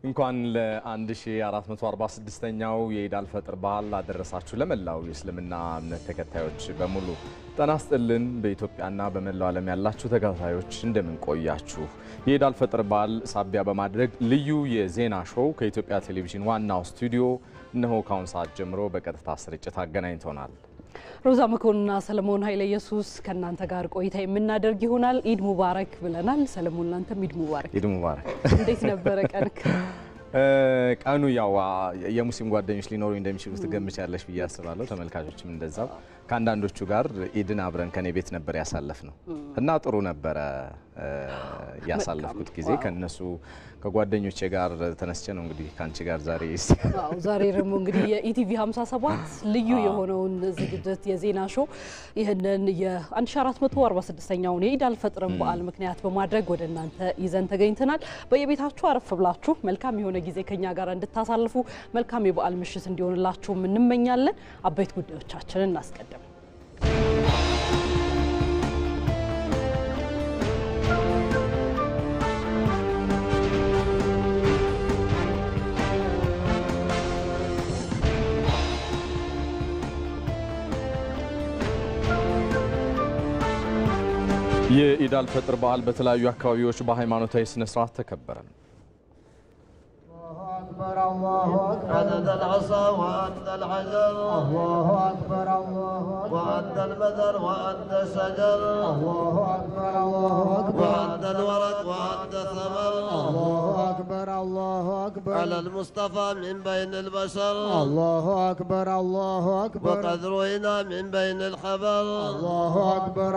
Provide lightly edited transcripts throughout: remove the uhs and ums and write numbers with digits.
እንኳን ለ1446ኛው የኢድ አልፈጥር በዓል አደረሳችሁ ለመላው የእስልምና እምነት ተከታዮች በሙሉ ጤና ይስጥልን። በኢትዮጵያና በመላው ዓለም ያላችሁ ተከታታዮች እንደምን ቆያችሁ? የኢድ አልፈጥር በዓል ሳቢያ በማድረግ ልዩ የዜና ሾው ከኢትዮጵያ ቴሌቪዥን ዋናው ስቱዲዮ እነሆ ካሁን ሰዓት ጀምሮ በቀጥታ ስርጭት አገናኝተናል። ሮዛ መኮንና ሰለሞን ኃይለ ኢየሱስ ከናንተ ጋር ቆይታ የምናደርግ ይሆናል። ኢድ ሙባረክ ብለናል። ሰለሞን ላንተም ኢድ ሙባረክ። ኢድ ሙባረክ። እንዴት ነበረ ቀንክ? ቀኑ ያው የሙስሊም ጓደኞች ሊኖሩ እንደሚችሉ ትገምቻለሽ ብዬ አስባለሁ። ተመልካቾችም እንደዛው ከአንዳንዶቹ ጋር ኢድን አብረን ከኔ ቤት ነበር ያሳለፍነው እና ጥሩ ነበረ ያሳለፍኩት ጊዜ ከነሱ ከጓደኞቼ ጋር ተነስቼ ነው እንግዲህ ካንቺ ጋር ዛሬ ደግሞ እንግዲህ የኢቲቪ 57 ልዩ የሆነውን ዝግጅት የዜና ሾው ይሄንን የ1446ኛውን የኢድ አልፈጥርን በዓል ምክንያት በማድረግ ወደ እናንተ ይዘን ተገኝተናል። በየቤታችሁ አረፍ ብላችሁ መልካም የሆነ ጊዜ ከኛ ጋር እንድታሳልፉ መልካም የበዓል ምሽት እንዲሆንላችሁ እንመኛለን። አበይት ጉዳዮቻችንን እናስቀድም። የኢድ አልፈጥር በዓል በተለያዩ አካባቢዎች በሃይማኖታዊ ስነ ስርዓት ተከበረ። الله أكبر عدد العصا وعد الحجر الله أكبر وعد المدر وعد الشجر الله أكبر وعد الورق وعد الثمر الله أكبر على المصطفى من بين البشر الله أكبر وقد روينا من بين الحبر الله أكبر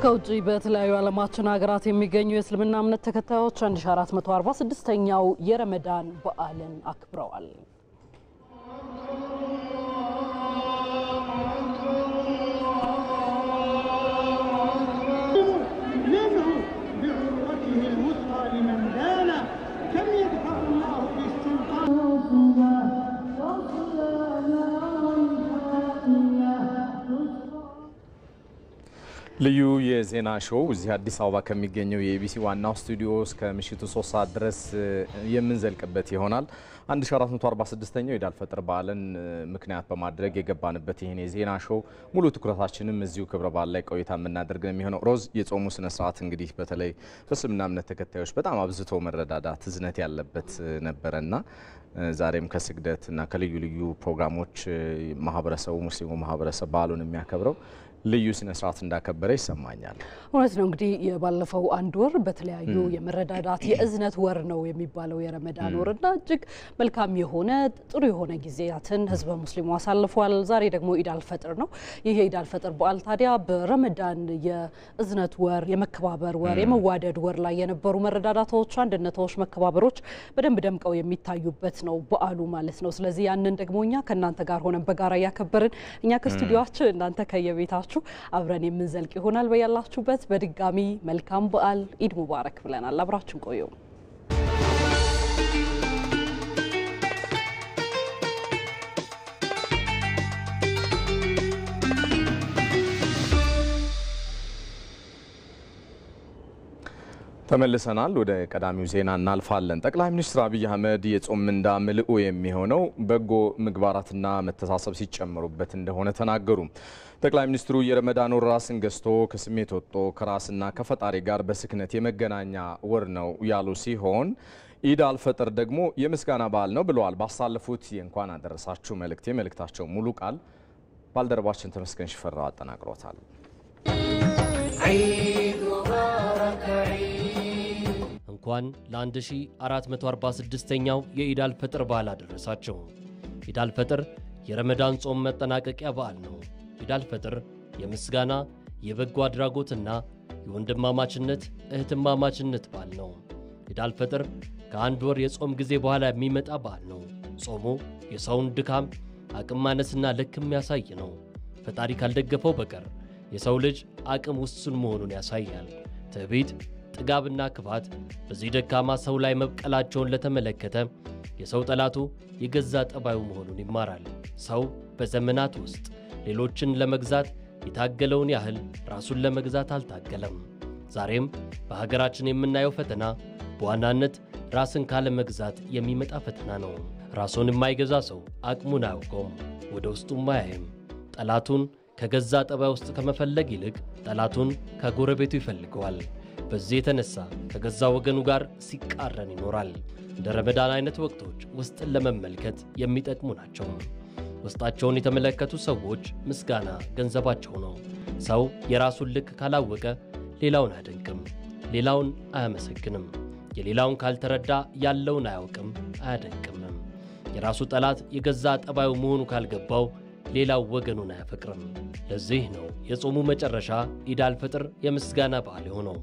ከውጪ በተለያዩ ዓለማችን ሀገራት የሚገኙ የእስልምና እምነት ተከታዮች 1446ኛው የረመዳን በዓልን አክብረዋል። ልዩ የዜና ሾው እዚህ አዲስ አበባ ከሚገኘው የኢቢሲ ዋናው ስቱዲዮ እስከ ምሽቱ 3 ሰዓት ድረስ የምንዘልቅበት ይሆናል። 1446ኛው የኢድ አልፈጥር በዓልን ምክንያት በማድረግ የገባንበት ይሄን የዜና ሾው ሙሉ ትኩረታችንም እዚሁ ክብረ በዓል ላይ ቆይታ የምናደርግ ነው የሚሆነው። ሮዝ የጾሙ ስነ ስርዓት እንግዲህ በተለይ በእስልምና እምነት ተከታዮች በጣም አብዝቶ መረዳዳት እዝነት ያለበት ነበረና ዛሬም ከስግደት እና ከልዩ ልዩ ፕሮግራሞች ማህበረሰቡ ሙስሊሙ ማህበረሰብ በዓሉን የሚያከብረው ልዩ ስነ ስርዓት እንዳከበረ ይሰማኛል። እውነት ነው። እንግዲህ የባለፈው አንድ ወር በተለያዩ የመረዳዳት የእዝነት ወር ነው የሚባለው የረመዳን ወርና እጅግ መልካም የሆነ ጥሩ የሆነ ጊዜያትን ህዝበ ሙስሊሙ አሳልፏል። ዛሬ ደግሞ ኢድ አልፈጥር ነው። ይሄ ኢድ አልፈጥር በዓል ታዲያ በረመዳን የእዝነት ወር የመከባበር ወር የመዋደድ ወር ላይ የነበሩ መረዳዳቶች፣ አንድነቶች፣ መከባበሮች በደንብ ደምቀው የሚታዩበት ነው በዓሉ ማለት ነው። ስለዚህ ያንን ደግሞ እኛ ከናንተ ጋር ሆነን በጋራ ያከበርን እኛ ከስቱዲዮአችን እናንተ ከየቤታችሁ አብረን የምንዘልቅ ይሆናል። በያላችሁበት በድጋሚ መልካም በዓል ኢድ ሙባረክ ብለናል። አብራችን ቆዩ። ተመልሰናል። ወደ ቀዳሚው ዜና እናልፋለን። ጠቅላይ ሚኒስትር አብይ አህመድ የጾም ምንዳ ምልኡ የሚሆነው በጎ ምግባራትና መተሳሰብ ሲጨመሩበት እንደሆነ ተናገሩ። ጠቅላይ ሚኒስትሩ የረመዳን ወር ራስን ገዝቶ ከስሜት ወጥቶ ከራስና ከፈጣሪ ጋር በስክነት የመገናኛ ወር ነው ያሉ ሲሆን ኢድ አልፈጥር ደግሞ የምስጋና በዓል ነው ብለዋል። ባሳለፉት የእንኳን አደረሳችሁ መልእክታቸው ሙሉ ቃል ባልደረባችን ተመስገን ሽፈራው አጠናቅሮታል። እንኳን ለ1446ኛው የኢድ አልፈጥር በዓል አደረሳችሁ። ኢድ አልፈጥር የረመዳን ጾም መጠናቀቂያ በዓል ነው። ኢድ አልፈጥር የምስጋና የበጎ አድራጎትና የወንድማማችነት እህትማማችነት በዓል ነው። ኢድ አልፈጥር ከአንድ ወር የጾም ጊዜ በኋላ የሚመጣ በዓል ነው። ጾሙ የሰውን ድካም አቅም ማነስና ልክ የሚያሳይ ነው። ፈጣሪ ካልደገፈው በቀር የሰው ልጅ አቅም ውስን መሆኑን ያሳያል። ትዕቢት፣ ጥጋብና ክፋት በዚህ ደካማ ሰው ላይ መብቀላቸውን ለተመለከተ የሰው ጠላቱ የገዛ ጠባዩ መሆኑን ይማራል። ሰው በዘመናት ውስጥ ሌሎችን ለመግዛት የታገለውን ያህል ራሱን ለመግዛት አልታገለም። ዛሬም በሀገራችን የምናየው ፈተና በዋናነት ራስን ካለ መግዛት የሚመጣ ፈተና ነው። ራሱን የማይገዛ ሰው አቅሙን አያውቀውም፣ ወደ ውስጡም አያይም። ጠላቱን ከገዛ ጠባይ ውስጥ ከመፈለግ ይልቅ ጠላቱን ከጎረቤቱ ይፈልገዋል። በዚህ የተነሳ ከገዛ ወገኑ ጋር ሲቃረን ይኖራል። እንደ ረመዳን አይነት ወቅቶች ውስጥን ለመመልከት የሚጠቅሙ ናቸው። ውስጣቸውን የተመለከቱ ሰዎች ምስጋና ገንዘባቸው ነው። ሰው የራሱን ልክ ካላወቀ ሌላውን አያደንቅም፣ ሌላውን አያመሰግንም። የሌላውን ካልተረዳ ያለውን አያውቅም፣ አያደንቅምም። የራሱ ጠላት የገዛ ጠባዩ መሆኑ ካልገባው ሌላው ወገኑን አያፈቅርም። ለዚህ ነው የጾሙ መጨረሻ ኢድ አልፈጥር የምስጋና በዓል ሆነው።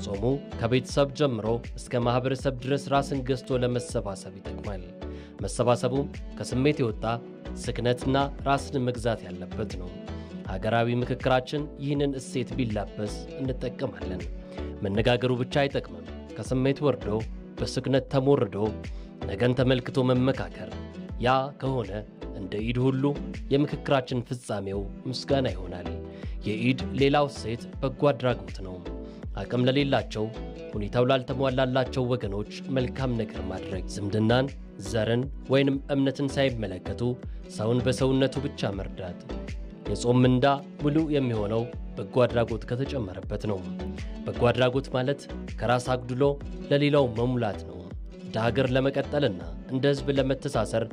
ጾሙ ከቤተሰብ ጀምሮ እስከ ማህበረሰብ ድረስ ራስን ገዝቶ ለመሰባሰብ ይጠቅማል። መሰባሰቡም ከስሜት የወጣ ስክነትና ራስን መግዛት ያለበት ነው። ሀገራዊ ምክክራችን ይህንን እሴት ቢላበስ እንጠቀማለን። መነጋገሩ ብቻ አይጠቅምም። ከስሜት ወርዶ በስክነት ተሞርዶ ነገን ተመልክቶ መመካከር። ያ ከሆነ እንደ ኢድ ሁሉ የምክክራችን ፍጻሜው ምስጋና ይሆናል። የኢድ ሌላው እሴት በጎ አድራጎት ነው። አቅም ለሌላቸው፣ ሁኔታው ላልተሟላላቸው ወገኖች መልካም ነገር ማድረግ፣ ዝምድናን፣ ዘርን ወይንም እምነትን ሳይመለከቱ ሰውን በሰውነቱ ብቻ መርዳት። የጾም ምንዳ ሙሉ የሚሆነው በጎ አድራጎት ከተጨመረበት ነው። በጎ አድራጎት ማለት ከራስ አጉድሎ ለሌላው መሙላት ነው። እንደ ሀገር ለመቀጠልና እንደ ሕዝብ ለመተሳሰር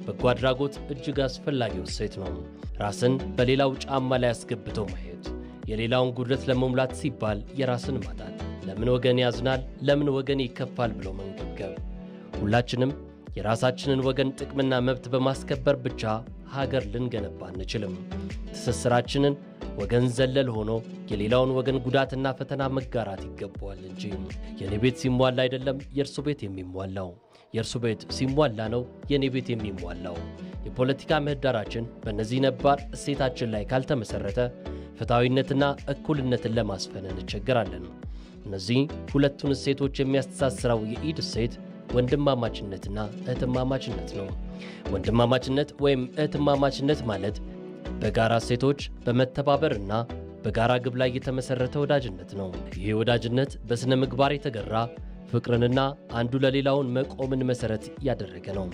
በጎ አድራጎት እጅግ አስፈላጊው እሴት ነው። ራስን በሌላው ጫማ ላይ አስገብቶ ማየት፣ የሌላውን ጉድለት ለመሙላት ሲባል የራስን ማጣት፣ ለምን ወገን ያዝናል፣ ለምን ወገን ይከፋል ብሎ መንገብገብ። ሁላችንም የራሳችንን ወገን ጥቅምና መብት በማስከበር ብቻ ሀገር ልንገነባ አንችልም። ትስስራችንን ወገን ዘለል ሆኖ የሌላውን ወገን ጉዳትና ፈተና መጋራት ይገባዋል እንጂ የኔ ቤት ሲሟላ አይደለም የእርሱ ቤት የሚሟላው፣ የእርሱ ቤት ሲሟላ ነው የኔ ቤት የሚሟላው። የፖለቲካ ምህዳራችን በእነዚህ ነባር እሴታችን ላይ ካልተመሰረተ ፍትሐዊነትና እኩልነትን ለማስፈን እንቸገራለን። እነዚህ ሁለቱን እሴቶች የሚያስተሳስረው የኢድ እሴት ወንድማማችነትና እህትማማችነት ነው። ወንድማማችነት ወይም እህትማማችነት ማለት በጋራ እሴቶች በመተባበርና በጋራ ግብ ላይ የተመሰረተ ወዳጅነት ነው። ይህ ወዳጅነት በስነ ምግባር የተገራ ፍቅርንና አንዱ ለሌላውን መቆምን መሰረት ያደረገ ነው።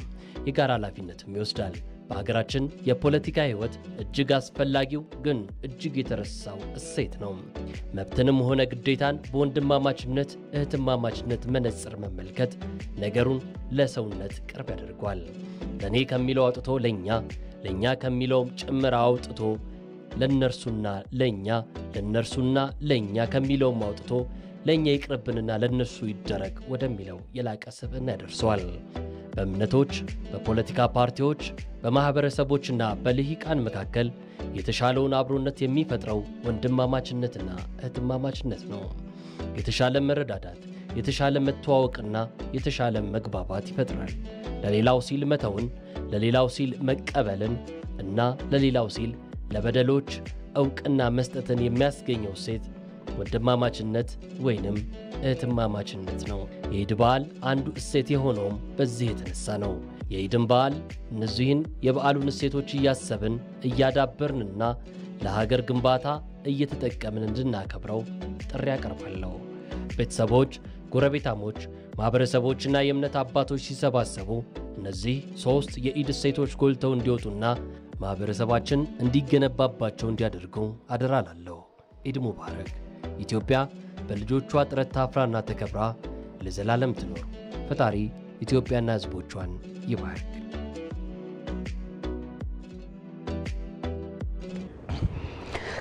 የጋራ ኃላፊነትም ይወስዳል። በሀገራችን የፖለቲካ ህይወት እጅግ አስፈላጊው ግን እጅግ የተረሳው እሴት ነው። መብትንም ሆነ ግዴታን በወንድማማችነት እህትማማችነት መነጽር መመልከት ነገሩን ለሰውነት ቅርብ ያደርጓል። ለኔ ከሚለው አውጥቶ ለኛ ከሚለውም ጭምር አውጥቶ ለነርሱና ለኛ ከሚለውም አውጥቶ ለኛ ይቅርብንና ለነሱ ይደረግ ወደሚለው የላቀ ስብዕና ያደርሰዋል። በእምነቶች፣ በፖለቲካ ፓርቲዎች፣ በማህበረሰቦችና በልሂቃን መካከል የተሻለውን አብሮነት የሚፈጥረው ወንድማማችነትና እህትማማችነት ነው። የተሻለ መረዳዳት፣ የተሻለ መተዋወቅና የተሻለ መግባባት ይፈጥራል። ለሌላው ሲል መተውን፣ ለሌላው ሲል መቀበልን እና ለሌላው ሲል ለበደሎች ዕውቅና መስጠትን የሚያስገኘው ሴት ወንድማማችነት ወይንም እህትማማችነት ነው። የኢድ በዓል አንዱ እሴት የሆነውም በዚህ የተነሳ ነው። የኢድን በዓል እነዚህን የበዓሉን እሴቶች እያሰብን እያዳበርንና ለሀገር ግንባታ እየተጠቀምን እንድናከብረው ጥሪ ያቀርባለሁ። ቤተሰቦች፣ ጎረቤታሞች፣ ማህበረሰቦችና የእምነት አባቶች ሲሰባሰቡ እነዚህ ሶስት የኢድ እሴቶች ጎልተው እንዲወጡና ማህበረሰባችን እንዲገነባባቸው እንዲያደርጉ አደራ እላለሁ። ኢድ ሙባረክ። ኢትዮጵያ በልጆቿ ጥረት ታፍራና ተከብራ ለዘላለም ትኖር። ፈጣሪ ኢትዮጵያና ሕዝቦቿን ይባርክ።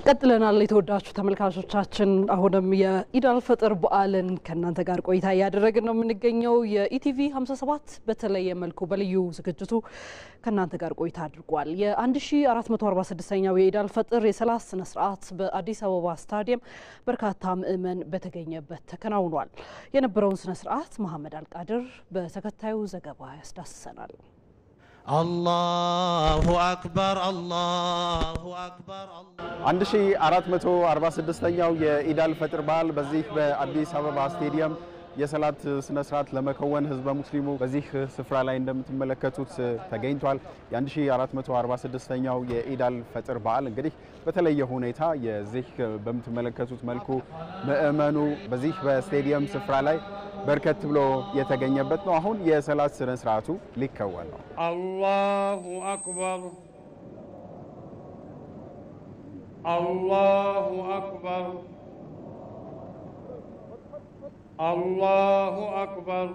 ቀጥለናል። የተወዳችሁ ተመልካቾቻችን አሁንም የኢድ አልፈጥር በዓልን ከእናንተ ጋር ቆይታ እያደረግን ነው የምንገኘው። የኢቲቪ 57 በተለየ መልኩ በልዩ ዝግጅቱ ከእናንተ ጋር ቆይታ አድርጓል። የ1446ኛው የኢድ አልፈጥር የሰላት ስነ ስርዓት በአዲስ አበባ ስታዲየም በርካታ ምዕመን በተገኘበት ተከናውኗል። የነበረውን ስነ ስርዓት መሐመድ አልቃድር በተከታዩ ዘገባ ያስዳስሰናል። አላሁ አክበር አላሁ አክበር። 1446ኛው የኢድ አልፈጥር በዓል በዚህ በአዲስ አበባ ስቴዲየም የሰላት ስነ ስርዓት ለመከወን ህዝበ ሙስሊሙ በዚህ ስፍራ ላይ እንደምትመለከቱት ተገኝቷል። የ1446ኛው የኢድ አልፈጥር በዓል እንግዲህ በተለየ ሁኔታ የዚህ በምትመለከቱት መልኩ ምእመኑ በዚህ በስቴዲየም ስፍራ ላይ በርከት ብሎ የተገኘበት ነው። አሁን የሰላት ስነ ስርዓቱ ሊከወን ነው። አላሁ አክበር አላሁ አክበር አላሁ አክበር።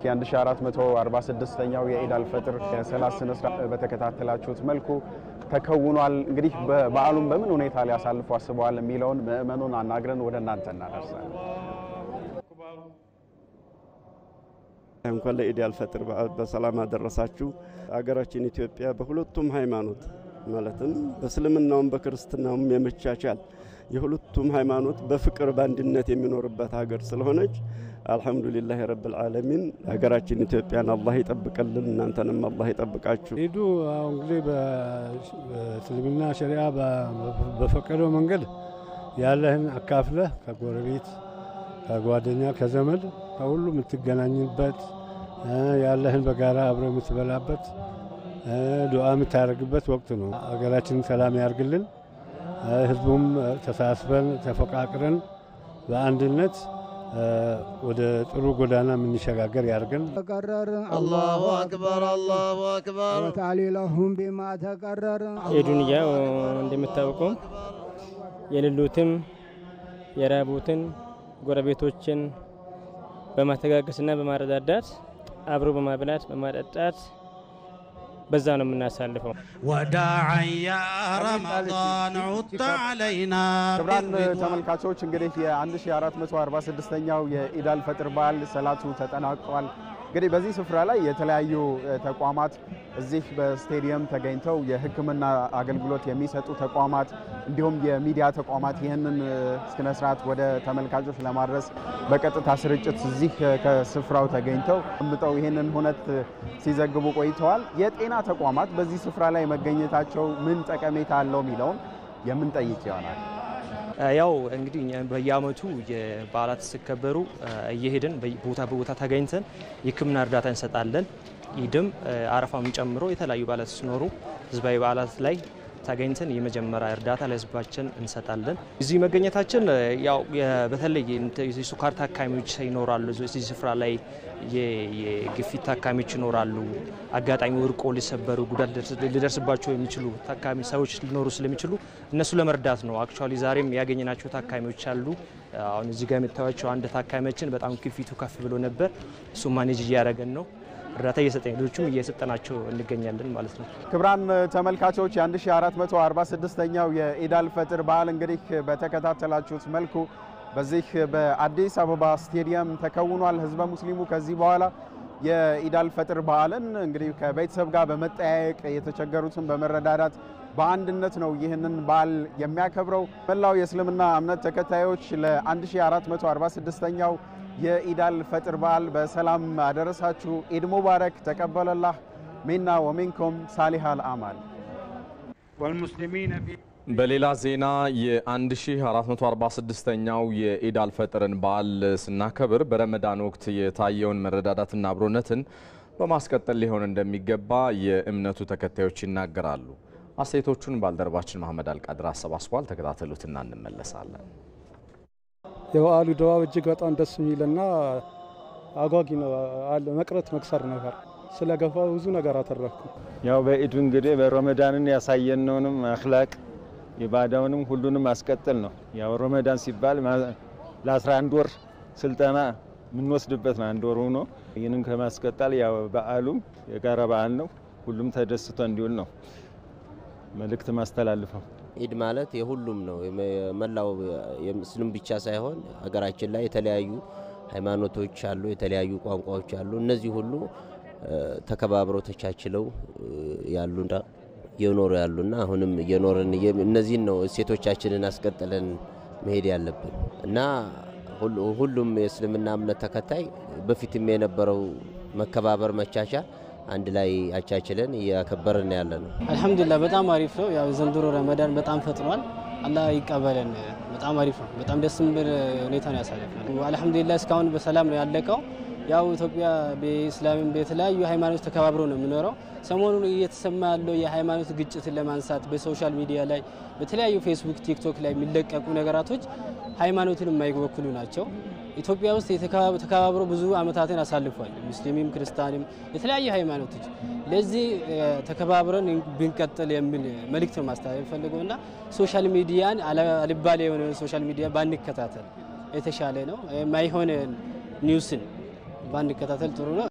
የ1446ኛው የኢድ አልፈጥር የሰላት ስነ ስርዓት በተከታተላችሁት መልኩ ተከውኗል። እንግዲህ በዓሉን በምን ሁኔታ ሊያሳልፉ አስበዋል የሚለውን ምእመኑን አናግረን ወደ እናንተ እናደርሳለን። እንኳን ለኢድ አልፈጥር በዓል በሰላም አደረሳችሁ። አገራችን ኢትዮጵያ በሁለቱም ሃይማኖት ማለትም በእስልምናውም በክርስትናውም የመቻቻል የሁለቱም ሃይማኖት በፍቅር በአንድነት የሚኖርበት ሀገር ስለሆነች አልহামዱሊላህ ረብል ዓለሚን ሀገራችን ኢትዮጵያን አላህ ይጠብቀልን፣ እናንተንም አላህ ይጠብቃችሁ። ኢዱ እንግዲህ በእስልምና ሸሪዓ በፈቀደው መንገድ ያለህን አካፍለህ ከጎረቤት ከጓደኛ ከዘመድ ከሁሉ የምትገናኝበት ያለህን በጋራ አብረ የምትበላበት ዱዓ የምታደርግበት ወቅት ነው። ሀገራችንን ሰላም ያርግልን፣ ህዝቡም ተሳስበን ተፈቃቅረን በአንድነት ወደ ጥሩ ጎዳና የምንሸጋገር ያርገን። አላሁ አክበር አላሁ አክበር ወተዓሊለሁም ቢማ ተቀረረ። ኢዱንያ እንደምታውቀው የሌሉትም የራቡትን ጎረቤቶችን በማተጋገስና በማረዳዳት አብሮ በማብላት በማጠጣት በዛ ነው የምናሳልፈው። وداعا يا رمضان عدت علينا ክቡራን ተመልካቾች እንግዲህ የ1446ኛው የኢድ አልፈጥር በዓል ሰላቱ ተጠናቋል። እንግዲህ በዚህ ስፍራ ላይ የተለያዩ ተቋማት እዚህ በስቴዲየም ተገኝተው የሕክምና አገልግሎት የሚሰጡ ተቋማት እንዲሁም የሚዲያ ተቋማት ይህንን ስነ ስርዓት ወደ ተመልካቾች ለማድረስ በቀጥታ ስርጭት እዚህ ከስፍራው ተገኝተው አምጠው ይህንን ሁነት ሲዘግቡ ቆይተዋል። የጤና ተቋማት በዚህ ስፍራ ላይ መገኘታቸው ምን ጠቀሜታ አለው የሚለውን የምንጠይቅ ይሆናል። ያው እንግዲህ በየአመቱ የበዓላት ሲከበሩ እየሄድን ቦታ ተገኝተን የሕክምና እርዳታ እንሰጣለን። ኢድም አረፋም ጨምሮ የተለያዩ በዓላት ሲኖሩ ህዝባዊ በዓላት ላይ ተገኝተን የመጀመሪያ እርዳታ ለህዝባችን እንሰጣለን። እዚህ መገኘታችን ያው በተለይ የሱካር ታካሚዎች ይኖራሉ፣ እዚህ ስፍራ ላይ የግፊት ታካሚዎች ይኖራሉ። አጋጣሚ ወርቆ ሊሰበሩ ጉዳት ሊደርስባቸው የሚችሉ ታካሚ ሰዎች ሊኖሩ ስለሚችሉ እነሱ ለመርዳት ነው። አክቹአሊ ዛሬም ያገኘናቸው ታካሚዎች አሉ። አሁን እዚህ ጋር የምታዩቸው አንድ ታካሚያችን በጣም ግፊቱ ከፍ ብሎ ነበር። እሱ ማኔጅ እያደረገን ነው። እርዳታ እየሰጠን ልጆቹም እየሰጠናቸው እንገኛለን ማለት ነው። ክቡራን ተመልካቾች የ1446ኛው የኢድ አልፈጥር በዓል እንግዲህ በተከታተላችሁት መልኩ በዚህ በአዲስ አበባ ስቴዲየም ተከውኗል። ህዝበ ሙስሊሙ ከዚህ በኋላ የኢድ አልፈጥር በዓልን እንግዲህ ከቤተሰብ ጋር በመጠያየቅ የተቸገሩትን በመረዳዳት በአንድነት ነው ይህንን በዓል የሚያከብረው። መላው የእስልምና እምነት ተከታዮች ለ1446ኛው የኢድ አልፈጥር በዓል በሰላም አደረሳችሁ። ኢድ ሙባረክ ተቀበለላህ ሚና ወሚንኩም ሳሊሃል አማል والمسلمين በሌላ ዜና የ1446ኛው የኢድ አልፈጥርን በዓል ስናከብር በረመዳን ወቅት የታየውን መረዳዳትና አብሮነትን በማስቀጠል ሊሆን እንደሚገባ የእምነቱ ተከታዮች ይናገራሉ። አስተያየቶቹን ባልደረባችን መሐመድ አልቃድር አሰባስቧል። ተከታተሉትና እንመለሳለን። የበዓሉ ድባብ እጅግ በጣም ደስ የሚልና አጓጊ ነው። መቅረት መክሰር ነገር ስለገፋ ብዙ ነገር አተረፍኩ። ያው በኢዱ እንግዲህ በረመዳንን ያሳየነውንም አኽላቅ ኢባዳውንም ሁሉንም አስቀጥል ነው። ያው ረመዳን ሲባል ለ11 ወር ስልጠና የምንወስድበት ነው። አንድ ወር ሆኖ ይህንን ከማስቀጠል ያው በዓሉም የጋራ በዓል ነው። ሁሉም ተደስቶ እንዲውል ነው መልእክት ማስተላልፈው። ኢድ ማለት የሁሉም ነው። መላው የሙስሊም ብቻ ሳይሆን ሀገራችን ላይ የተለያዩ ሃይማኖቶች አሉ፣ የተለያዩ ቋንቋዎች አሉ። እነዚህ ሁሉ ተከባብረው ተቻችለው ያሉና የኖሩ ያሉና አሁንም የኖርን እነዚህን ነው እሴቶቻችንን አስቀጥለን መሄድ ያለብን እና ሁሉም የእስልምና እምነት ተከታይ በፊትም የነበረው መከባበር መቻቻል አንድ ላይ አቻችለን ያከበርን ያለ ነው። አልহামዱሊላህ በጣም አሪፍ ነው። ያው ዘንድሮ ረመዳን በጣም ፈጥኗል። አላህ ይቀበለን። በጣም አሪፍ ነው። በጣም ደስ የሚል ሁኔታ ነው ያሳለፍነው። አልহামዱሊላህ እስካሁን በሰላም ነው ያለቀው። ያው ኢትዮጵያ በእስላምም በተለያዩ ሃይማኖት ተከባብሮ ነው የሚኖረው። ሰሞኑን እየተሰማ ያለው የሃይማኖት ግጭትን ለማንሳት በሶሻል ሚዲያ ላይ በተለያዩ ፌስቡክ፣ ቲክቶክ ላይ የሚለቀቁ ነገራቶች ሃይማኖትን የማይወክሉ ናቸው። ኢትዮጵያ ውስጥ ተከባብሮ ብዙ አመታትን አሳልፏል። ሙስሊምም ክርስቲያንም የተለያዩ ሃይማኖቶች ለዚህ ተከባብረን ብንቀጥል የሚል መልእክት ማስተላለፍ ፈልገውና ሶሻል ሚዲያን አልባሌ የሆነ ሶሻል ሚዲያ ባንከታተል የተሻለ ነው። ማይሆን ኒውስን ባንከታተል ጥሩ ነው።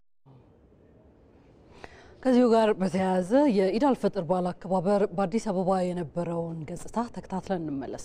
ከዚሁ ጋር በተያያዘ የኢድ አልፈጥር በዓል አከባበር በአዲስ አበባ የነበረውን ገጽታ ተከታትለን እንመለስ።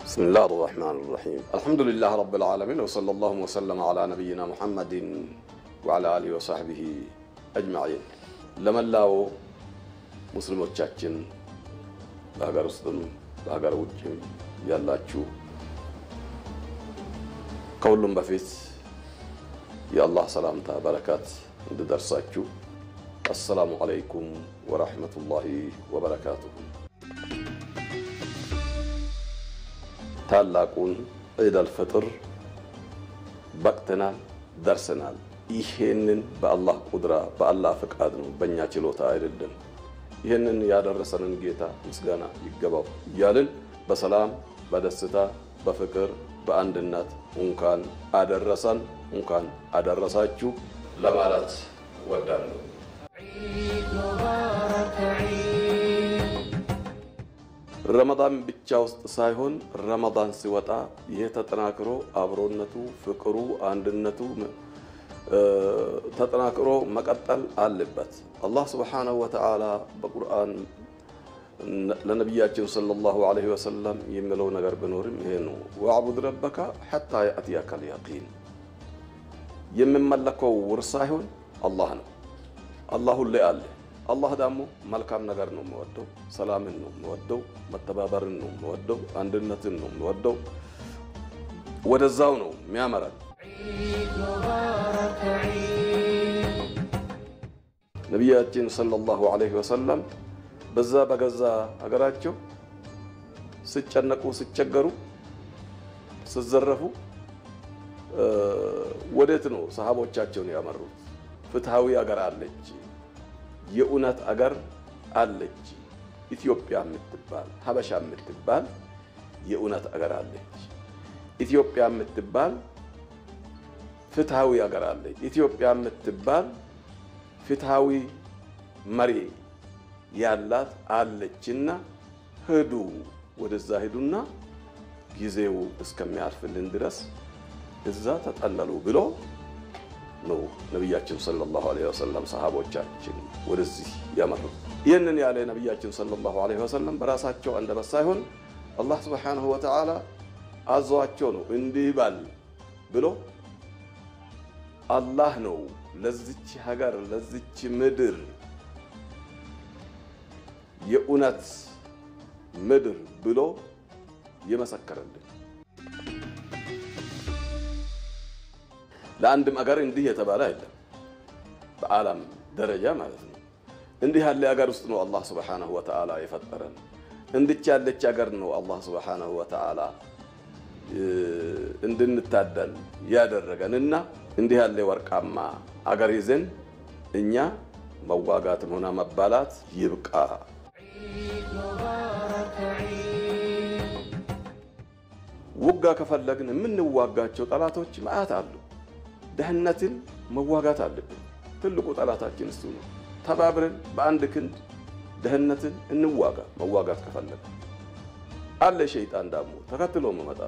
بسم الله الرحمن الرحيم الحمد لله رب العالمين وصلى الله وسلم على نبينا محمد وعلى آله وصحبه أجمعين لما الله مسلمو تشاكين بهاجر وسطن بهاجر وجهم يلا تشو كولهم بفيت يا الله سلامتا بركات عند درساتشو السلام عليكم ورحمة الله وبركاته ታላቁን ዒድ አልፈጥር በቅተናል ደርሰናል። ይሄንን በአላህ ቁድራ በአላህ ፍቃድ ነው፣ በእኛ ችሎታ አይደለም። ይሄንን ያደረሰንን ጌታ ምስጋና ይገባው እያልን በሰላም በደስታ በፍቅር በአንድነት እንኳን አደረሰን እንኳን አደረሳችሁ ለማለት ወዳለሁ። ረመዳን ብቻ ውስጥ ሳይሆን ረመዳን ሲወጣ ይሄ ተጠናክሮ አብሮነቱ ፍቅሩ አንድነቱ ተጠናክሮ መቀጠል አለበት። አላህ Subhanahu Wa Ta'ala በቁርአን ለነብያችን ሰለላሁ ዐለይሂ ወሰለም የሚለው ነገር ቢኖርም ይሄ ነው። ወአቡድ ረበከ ሐታ ያእቲየከል የቂን። የሚመለከው ውርስ ሳይሆን አላህ ነው። አላህ ሁሌ አለ። አላህ ደግሞ መልካም ነገር ነው የሚወደው፣ ሰላምን ነው የሚወደው፣ መተባበርን ነው የሚወደው፣ አንድነትን ነው የሚወደው። ወደዛው ነው የሚያመራን። ነብያችን ሰለላሁ ዐለይሂ ወሰለም በዛ በገዛ ሀገራቸው ሲጨነቁ ሲቸገሩ ሲዘረፉ ወዴት ነው ሰሃቦቻቸውን ያመሩት? ፍትሃዊ ሀገር አለች፣ የኡነት አገር አለች፣ ኢትዮጵያ የምትባል ሀበሻ የምትባል የኡነት አገር አለች። ኢትዮጵያ የምትባል ፍትሃዊ አገር አለች። ኢትዮጵያ የምትባል ፍትሃዊ መሪ ያላት አለችና ሄዱ፣ ወደዛ ሄዱና ጊዜው እስከሚያልፍልን ድረስ እዛ ተጠለሉ ብሎ ነው ነብያችን ሰለላሁ ዐለይሂ ወሰለም ሰሃቦቻችን ወደዚህ ያመሩ። ይህንን ያለ ነብያችን ሰለላሁ ዐለይሂ ወሰለም በራሳቸው አንደበት ሳይሆን አላህ Subhanahu Wa Ta'ala አዟቸው ነው እንዲህ ባል ብሎ አላህ ነው ለዚች ሀገር ለዚች ምድር የኡነት ምድር ብሎ የመሰከረልን። ለአንድም ሀገር እንዲህ የተባለ አይደለም በዓለም ደረጃ ማለት ነው። እንዲህ ያለ ሀገር ውስጥ ነው አላህ Subhanahu Wa Ta'ala የፈጠረን። እንድች ያለች ሀገር ነው አላህ Subhanahu Wa Ta'ala እንድንታደል ያደረገንና እንዲህ ያለ ወርቃማ ሀገር ይዘን እኛ መዋጋትም ሆነ መባላት ይብቃ። ውጋ ከፈለግን የምንዋጋቸው ጠላቶች ማአት አሉ። ደህነትን መዋጋት አለብን። ትልቁ ጠላታችን እሱ ነው። ተባብረን በአንድ ክንድ ደህነትን እንዋጋ። መዋጋት ከፈለግን አለ ሸይጣን ደግሞ ተከትሎ መመጣ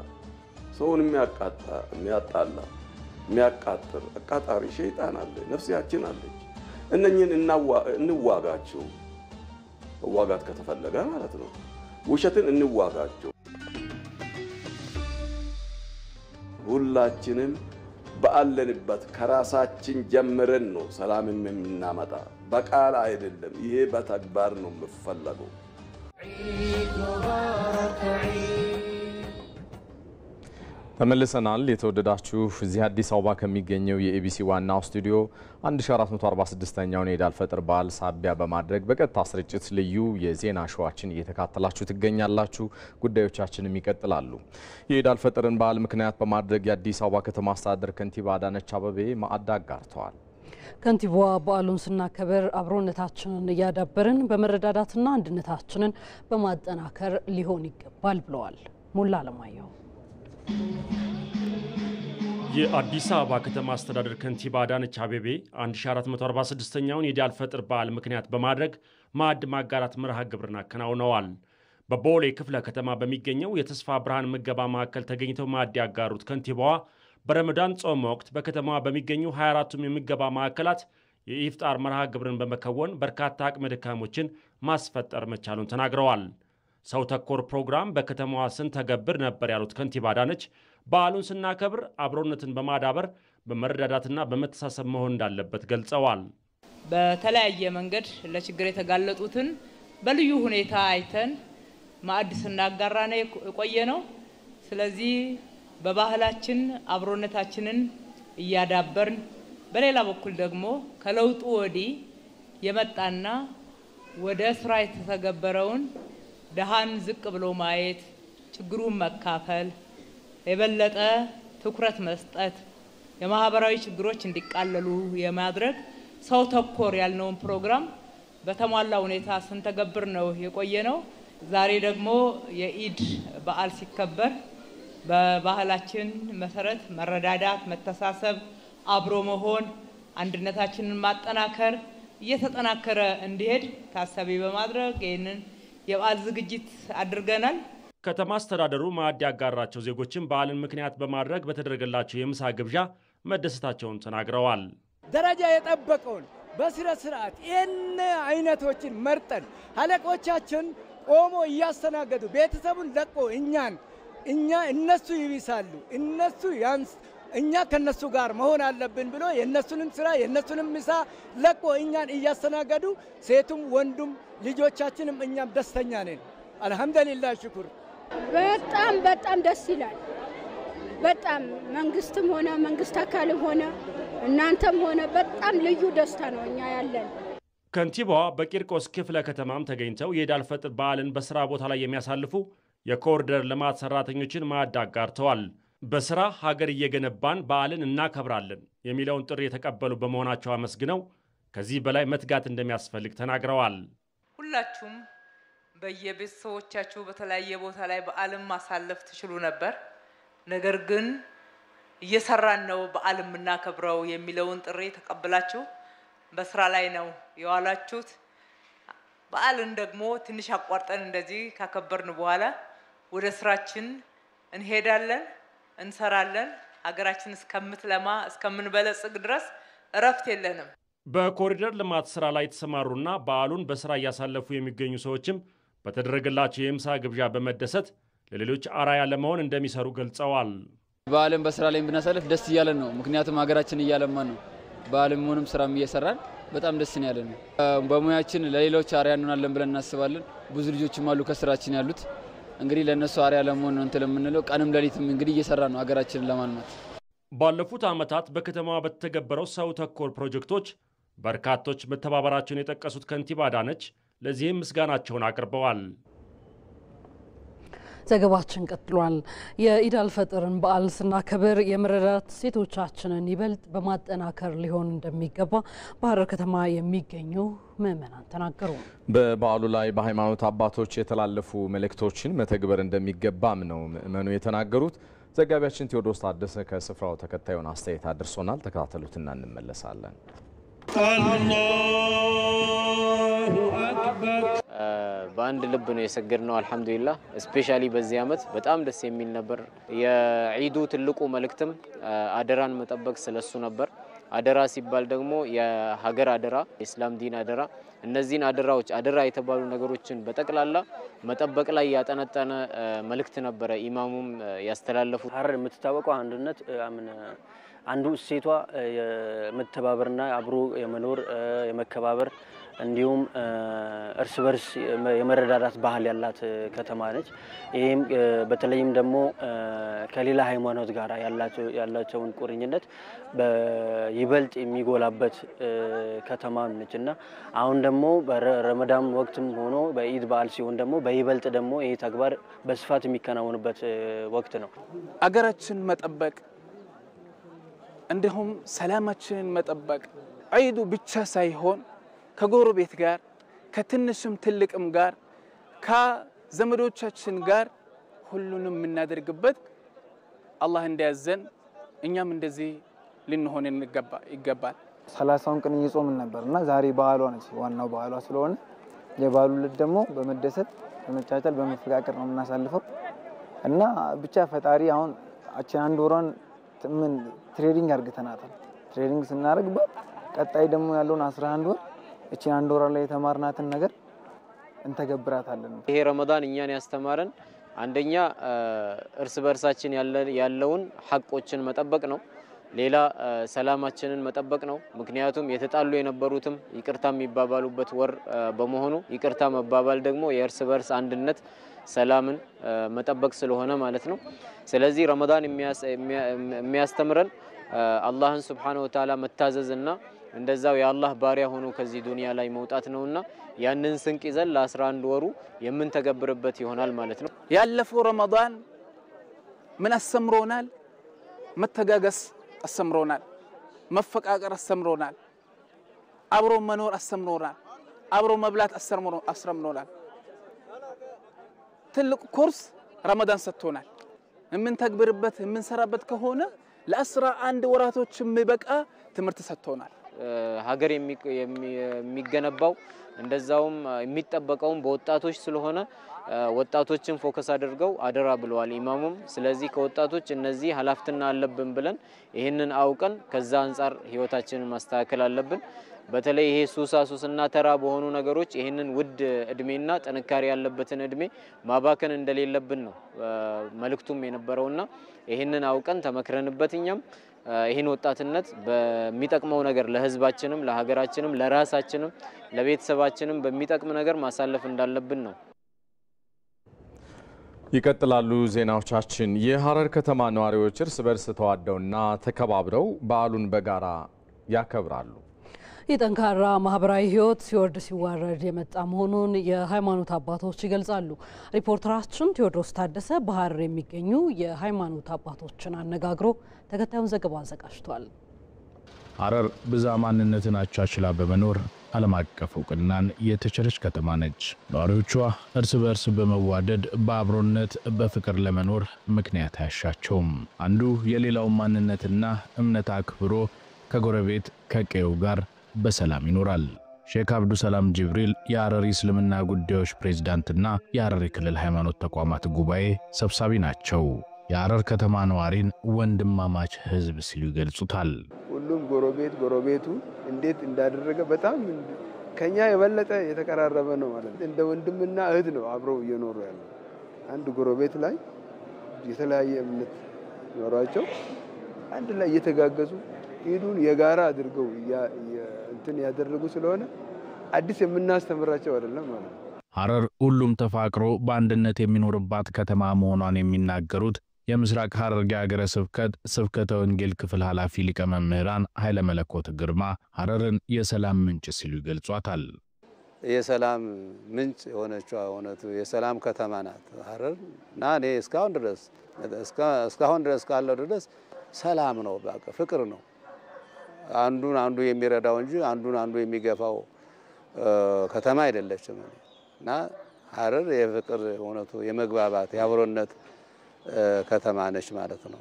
ሰውን የሚያጣላ የሚያቃጥር አቃጣሪ ሸይጣን አለ። ነፍሲያችን አለች። እነኝን እንዋጋቸው። መዋጋት ከተፈለገ ማለት ነው። ውሸትን እንዋጋቸው። ሁላችንም በአለንበት ከራሳችን ጀምረን ነው ሰላምን የምናመጣ። በቃል አይደለም፣ ይሄ በተግባር ነው የሚፈለገው። ተመልሰናል። የተወደዳችሁ እዚህ አዲስ አበባ ከሚገኘው የኤቢሲ ዋናው ስቱዲዮ 1446ኛውን የኢድ አልፈጥር በዓል ሳቢያ በማድረግ በቀጥታ ስርጭት ልዩ የዜና ሾዋችን እየተካተላችሁ ትገኛላችሁ። ጉዳዮቻችንም ይቀጥላሉ። የኢድ አልፈጥርን በዓል ምክንያት በማድረግ የአዲስ አበባ ከተማ አስተዳደር ከንቲባ አዳነች አቤቤ ማዕድ አጋርተዋል። ከንቲባዋ በዓሉን ስናከብር አብሮነታችንን እያዳበርን በመረዳዳትና አንድነታችንን በማጠናከር ሊሆን ይገባል ብለዋል። ሙላ አለማየሁ የአዲስ አበባ ከተማ አስተዳደር ከንቲባ አዳነች አቤቤ 1446ኛውን የኢድ አልፈጥር በዓል ምክንያት በማድረግ ማዕድ ማጋራት መርሃ ግብርን አከናውነዋል። በቦሌ ክፍለ ከተማ በሚገኘው የተስፋ ብርሃን ምገባ ማዕከል ተገኝተው ማዕድ ያጋሩት ከንቲባዋ በረመዳን ጾም ወቅት በከተማዋ በሚገኙ 24ቱም የምገባ ማዕከላት የኢፍጣር መርሃ ግብርን በመከወን በርካታ አቅመ ደካሞችን ማስፈጠር መቻሉን ተናግረዋል። ሰው ተኮር ፕሮግራም በከተማዋ ስንተገብር ነበር ያሉት ከንቲባ አዳነች በዓሉን ስናከብር አብሮነትን በማዳበር በመረዳዳትና በመተሳሰብ መሆን እንዳለበት ገልጸዋል። በተለያየ መንገድ ለችግር የተጋለጡትን በልዩ ሁኔታ አይተን ማዕድ ስናጋራ ነው የቆየ ነው። ስለዚህ በባህላችን አብሮነታችንን እያዳበርን በሌላ በኩል ደግሞ ከለውጡ ወዲህ የመጣና ወደ ስራ የተተገበረውን ደሃን ዝቅ ብሎ ማየት፣ ችግሩን መካፈል፣ የበለጠ ትኩረት መስጠት፣ የማህበራዊ ችግሮች እንዲቃለሉ የማድረግ ሰው ተኮር ያልነውን ፕሮግራም በተሟላ ሁኔታ ስንተገብር ነው የቆየ ነው። ዛሬ ደግሞ የኢድ በዓል ሲከበር በባህላችን መሰረት መረዳዳት፣ መተሳሰብ፣ አብሮ መሆን፣ አንድነታችንን ማጠናከር እየተጠናከረ እንዲሄድ ታሳቢ በማድረግ ይህንን የበዓል ዝግጅት አድርገናል። ከተማ አስተዳደሩ ማዕድ ያጋራቸው ዜጎችን በዓልን ምክንያት በማድረግ በተደረገላቸው የምሳ ግብዣ መደሰታቸውን ተናግረዋል። ደረጃ የጠበቀውን በስነ ስርዓት ይህን አይነቶችን መርጠን አለቆቻችን ቆሞ እያስተናገዱ ቤተሰቡን ለቆ እነሱ ይብሳሉ እነሱ ያንስ እኛ ከነሱ ጋር መሆን አለብን ብሎ የነሱንም ስራ የነሱንም ምሳ ለቆ እኛን እያስተናገዱ ሴቱም ወንዱም ልጆቻችንም እኛም ደስተኛ ነን። አልহামዱሊላህ ሽኩር። በጣም ደስ ይላል። በጣም መንግስትም ሆነ መንግስት አካልም ሆነ እናንተም ሆነ በጣም ልዩ ደስታ ነው እኛ ያለን። ከንቲባዋ በቂርቆስ ክፍለ ከተማም ተገኝተው የኢድ አልፈጥር በዓልን በስራ ቦታ ላይ የሚያሳልፉ የኮሪደር ልማት ሰራተኞችን ማዕድ አጋርተዋል። በስራ ሀገር እየገነባን በዓልን እናከብራለን የሚለውን ጥሪ የተቀበሉ በመሆናቸው አመስግነው ከዚህ በላይ መትጋት እንደሚያስፈልግ ተናግረዋል። ሁላችሁም በየቤተሰቦቻችሁ በተለያየ ቦታ ላይ በዓልን ማሳለፍ ትችሉ ነበር። ነገር ግን እየሰራን ነው በዓል የምናከብረው የሚለውን ጥሪ ተቀበላችሁ በስራ ላይ ነው የዋላችሁት። በዓልን ደግሞ ትንሽ አቋርጠን እንደዚህ ካከበርን በኋላ ወደ ስራችን እንሄዳለን፣ እንሰራለን። ሀገራችን እስከምትለማ እስከምንበለጽግ ድረስ እረፍት የለንም። በኮሪደር ልማት ስራ ላይ ተሰማሩና በዓሉን በስራ ያሳለፉ የሚገኙ ሰዎችም በተደረገላቸው የምሳ ግብዣ በመደሰት ለሌሎች አራያ ለመሆን እንደሚሰሩ ገልጸዋል። በዓልን በስራ ላይ ብናሳልፍ ደስ እያለን ነው። ምክንያቱም ሀገራችን እያለማን ነው። በዓለም ሆነም ስራም እየሰራን በጣም ደስ ያለን ነው። በሙያችን ለሌሎች አራያ እንሆናለን ብለን እናስባለን። ብዙ ልጆችም አሉ ከስራችን ያሉት እንግዲህ ለነሱ አራያ ለመሆን ነው እንትን ለምንለው ቀንም ለሊትም እንግዲህ እየሰራ ነው ሀገራችንን ለማልማት። ባለፉት ዓመታት በከተማዋ በተገበረው ሰው ተኮር ፕሮጀክቶች በርካቶች መተባበራቸውን የጠቀሱት ከንቲባ አዳነች ለዚህም ምስጋናቸውን አቅርበዋል። ዘገባችን ቀጥሏል። የኢድ አልፈጥርን በዓል ስናከብር የመረዳት ሴቶቻችንን ይበልጥ በማጠናከር ሊሆን እንደሚገባ በሐረር ከተማ የሚገኙ ምዕመናን ተናገሩ። በበዓሉ ላይ በሃይማኖት አባቶች የተላለፉ መልእክቶችን መተግበር እንደሚገባም ነው ምዕመኑ የተናገሩት። ዘጋቢያችን ቴዎድሮስ ታደሰ ከስፍራው ተከታዩን አስተያየት አድርሶናል። ተከታተሉትና እንመለሳለን። በአንድ ልብ ነው የሰገድነው። አልহামዱሊላህ ስፔሻሊ በዚህ አመት በጣም ደስ የሚል ነበር። የዒዱ ትልቁ መልእክትም አደራን መጠበቅ ስለሱ ነበር። አደራ ሲባል ደግሞ የሀገር አደራ፣ የእስላም ዲን አደራ፣ እነዚህን አደራዎች አደራ የተባሉ ነገሮችን በጠቅላላ መጠበቅ ላይ ያጠነጠነ መልእክት ነበረ ኢማሙም ያስተላለፉት። ሐረር የምትታወቀው አንድነት አንዱ እሴቷ የመተባበርና አብሮ የመኖር የመከባበር እንዲሁም እርስ በርስ የመረዳዳት ባህል ያላት ከተማ ነች። ይሄም በተለይም ደግሞ ከሌላ ሃይማኖት ጋር ያላቸውን ቁርኝነት በይበልጥ የሚጎላበት ከተማ ነችና አሁን ደግሞ በረመዳን ወቅትም ሆኖ በኢድ በዓል ሲሆን ደግሞ በይበልጥ ደግሞ ይሄ ተግባር በስፋት የሚከናወንበት ወቅት ነው። አገራችን መጠበቅ እንዲሁም ሰላማችንን መጠበቅ ዒዱ ብቻ ሳይሆን ከጎረቤት ጋር ከትንሽም ትልቅም ጋር ከዘመዶቻችን ጋር ሁሉንም የምናደርግበት አላህ እንዲያዘን እኛም እንደዚህ ልንሆን ይገባል። 30ውን ቀን እየጾምን ነበርና ዛሬ በዓሏ ነች። ዋናው በዓሏ ስለሆነ የበዓሉ ዕለት ደግሞ በመደሰት በመቻቻል በመፈቃቀር ነው የምናሳልፈው እና ብቻ ፈጣሪ አሁን አንድ ወራን ምን ትሬዲንግ አርግተናታል። ትሬዲንግ ስናደርግበት ቀጣይ ደግሞ ያለውን 11 ወር እቺ አንድ ወራ ላይ የተማርናትን ነገር እንተገብራታለን። ይሄ ረመዳን እኛን ያስተማረን አንደኛ እርስ በርሳችን ያለውን ሐቆችን መጠበቅ ነው። ሌላ ሰላማችንን መጠበቅ ነው። ምክንያቱም የተጣሉ የነበሩትም ይቅርታ የሚባባሉበት ወር በመሆኑ ይቅርታ መባባል ደግሞ የእርስ በርስ አንድነት ሰላምን መጠበቅ ስለሆነ ማለት ነው። ስለዚህ ረመዳን የሚያስተምረን አላህን Subhanahu Wa Ta'ala መታዘዝና እንደዛው የአላህ ባሪያ ሆኖ ከዚህ ዱንያ ላይ መውጣት ነውና ያንን ስንቅ ይዘን ለ11 ወሩ የምንተገብርበት ይሆናል ማለት ነው። ያለፈው ረመዳን ምን አስተምሮናል? መተጋገስ አስተምሮናል፣ መፈቃቀር አስተምሮናል፣ አብሮ መኖር አስተምሮናል፣ አብሮ መብላት አስተምሮናል። ትልቁ ኮርስ ረመዳን ሰጥቶናል። የምንተግብርበት የምንሰራበት ከሆነ ለ11 ወራቶች የሚበቃ ትምህርት ሰጥቶናል። ሀገር የሚገነባው እንደዛውም የሚጠበቀው በወጣቶች ስለሆነ ወጣቶችን ፎከስ አድርገው አደራ ብለዋል ኢማሙም። ስለዚህ ከወጣቶች እነዚህ ኃላፊነት አለብን ብለን ይሄንን አውቀን ከዛ አንፃር ህይወታችንን ማስተካከል አለብን። በተለይ ይሄ ሱስና ተራ በሆኑ ነገሮች ይሄንን ውድ እድሜና ጥንካሬ ያለበትን እድሜ ማባከን እንደሌለብን ነው መልእክቱም የነበረውና ይሄንን አውቀን ተመክረንበትኛም ይሄን ወጣትነት በሚጠቅመው ነገር ለህዝባችንም ለሀገራችንም ለራሳችንም ለቤተሰባችንም በሚጠቅም ነገር ማሳለፍ እንዳለብን ነው። ይቀጥላሉ ዜናዎቻችን። የሐረር ከተማ ነዋሪዎች እርስ በርስ ተዋደውና ተከባብረው በዓሉን በጋራ ያከብራሉ። የጠንካራ ማህበራዊ ህይወት ሲወርድ ሲዋረድ የመጣ መሆኑን የሃይማኖት አባቶች ይገልጻሉ። ሪፖርተራችን ቴዎድሮስ ታደሰ በሐረር የሚገኙ የሃይማኖት አባቶችን አነጋግሮ ተከታዩን ዘገባ አዘጋጅቷል። ሐረር ብዛ ማንነትን አቻችላ በመኖር ዓለም አቀፍ እውቅናን የተቸረች ከተማ ነች። ነዋሪዎቿ እርስ በርስ በመዋደድ በአብሮነት በፍቅር ለመኖር ምክንያት አያሻቸውም። አንዱ የሌላው ማንነትና እምነት አክብሮ ከጎረቤት ከቀዩ ጋር በሰላም ይኖራል። ሼክ አብዱ ሰላም ጅብሪል የሐረሪ እስልምና ጉዳዮች ፕሬዝዳንትና የሐረሪ ክልል ሃይማኖት ተቋማት ጉባኤ ሰብሳቢ ናቸው። የሐረር ከተማ ነዋሪን ወንድማማች ህዝብ ሲሉ ይገልጹታል። ሁሉ ሁሉም ጎረቤቱ እንዴት እንዳደረገ በጣም ከኛ የበለጠ የተቀራረበ ነው ማለት ነው። እንደ ወንድምና እህት ነው አብረው እየኖሩ ያለው። አንድ ጎረቤት ላይ የተለያየ እምነት ኖሯቸው አንድ ላይ እየተጋገዙ ኢዱን የጋራ አድርገው እንትን ያደረጉ ስለሆነ አዲስ የምናስተምራቸው አይደለም ማለት ነው። ሐረር ሁሉም ተፋቅሮ በአንድነት የሚኖርባት ከተማ መሆኗን የሚናገሩት የምስራቅ ሐረርጌ ሀገረ ስብከተ ወንጌል ክፍል ኃላፊ ሊቀ መምህራን ኃይለ መለኮት ግርማ ሐረርን የሰላም ምንጭ ሲሉ ይገልጿታል። የሰላም ምንጭ የሆነችው እውነቱ የሰላም ከተማ ናት ሐረር እና እኔ እስካሁን ድረስ ካለው ድረስ ሰላም ነው፣ በቃ ፍቅር ነው። አንዱ የሚረዳው እንጂ አንዱ የሚገፋው ከተማ አይደለችም እና ሐረር የፍቅር እውነቱ የመግባባት የአብሮነት ከተማ ነች ማለት ነው።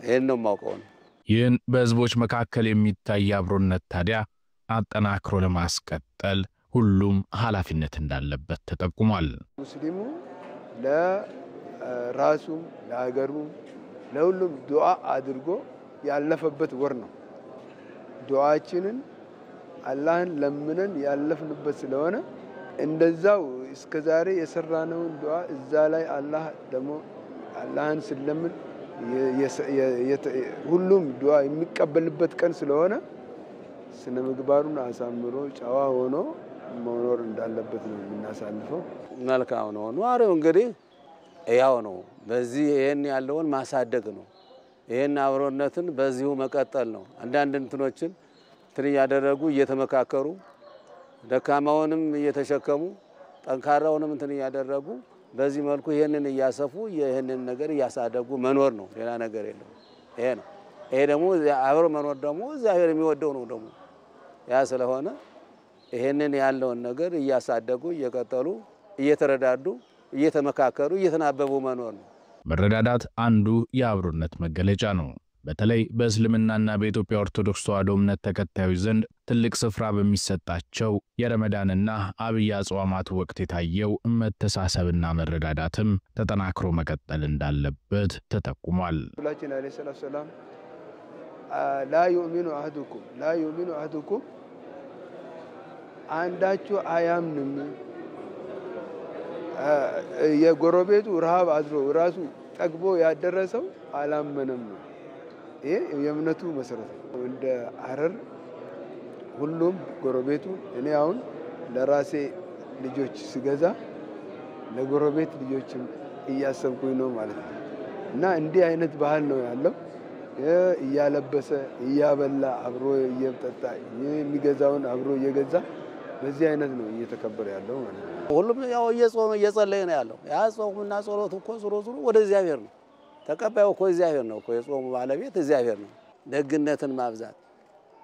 ይሄን ነው ማውቀው። ይህን በህዝቦች መካከል የሚታይ አብሮነት ታዲያ አጠናክሮ ለማስቀጠል ሁሉም ኃላፊነት እንዳለበት ተጠቁሟል። ሙስሊሙ ለራሱ ለሀገሩ ለሁሉም ዱዓ አድርጎ ያለፈበት ወር ነው። ዱዓችንን አላህን ለምነን ያለፍንበት ስለሆነ እንደዛው እስከዛሬ የሰራነውን ዱዓ እዛ ላይ አላህ ደግሞ አላህን ስለምን ሁሉም ዱዓ የሚቀበልበት ቀን ስለሆነ ስነ ምግባሩን አሳምሮ ጨዋ ሆኖ መኖር እንዳለበት ነው የምናሳልፈው። መልካም ነው። ኗሪው እንግዲህ ያው ነው። በዚህ ይሄን ያለውን ማሳደግ ነው። ይሄን አብሮነትን በዚሁ መቀጠል ነው። አንዳንድ እንትኖችን ያደረጉ እየተመካከሩ ደካማውንም እየተሸከሙ ጠንካራውንም ያደረጉ በዚህ መልኩ ይሄንን እያሰፉ ይሄንን ነገር እያሳደጉ መኖር ነው። ሌላ ነገር የለም። ይሄ ነው። ይሄ ደግሞ አብሮ መኖር ደግሞ እግዚአብሔር የሚወደው ነው ደግሞ ያ ስለሆነ ይሄንን ያለውን ነገር እያሳደጉ እየቀጠሉ እየተረዳዱ እየተመካከሩ እየተናበቡ መኖር ነው። መረዳዳት አንዱ የአብሮነት መገለጫ ነው። በተለይ በእስልምናና በኢትዮጵያ ኦርቶዶክስ ተዋሕዶ እምነት ተከታዮች ዘንድ ትልቅ ስፍራ በሚሰጣቸው የረመዳንና አብይ አጽዋማት ወቅት የታየው መተሳሰብና መረዳዳትም ተጠናክሮ መቀጠል እንዳለበት ተጠቁሟል። ሁላችን አለይሂ ሰላም ላ ዩእሚኑ አህዱኩም አንዳችሁ አያምንም የጎረቤቱ ረሃብ አድሮ ራሱ ጠግቦ ያደረሰው አላመነም። ይሄ የእምነቱ መሰረት ነው። እንደ ሐረር ሁሉም ጎረቤቱ እኔ አሁን ለራሴ ልጆች ስገዛ ለጎረቤት ልጆችም እያሰብኩኝ ነው ማለት ነው እና እንዲህ አይነት ባህል ነው ያለው። እያለበሰ እያበላ አብሮ እየጠጣ የሚገዛውን አብሮ እየገዛ በዚህ አይነት ነው እየተከበረ ያለው ማለት ነው። ሁሉም ያው እየጾመ እየጸለየ ነው ያለው። ያ ጾምና ጸሎት እኮ ዙሮ ወደ እግዚአብሔር ነው። ተቀባዩ እኮ እግዚአብሔር ነው እኮ የጾሙ ባለቤት እግዚአብሔር ነው። ደግነትን ማብዛት፣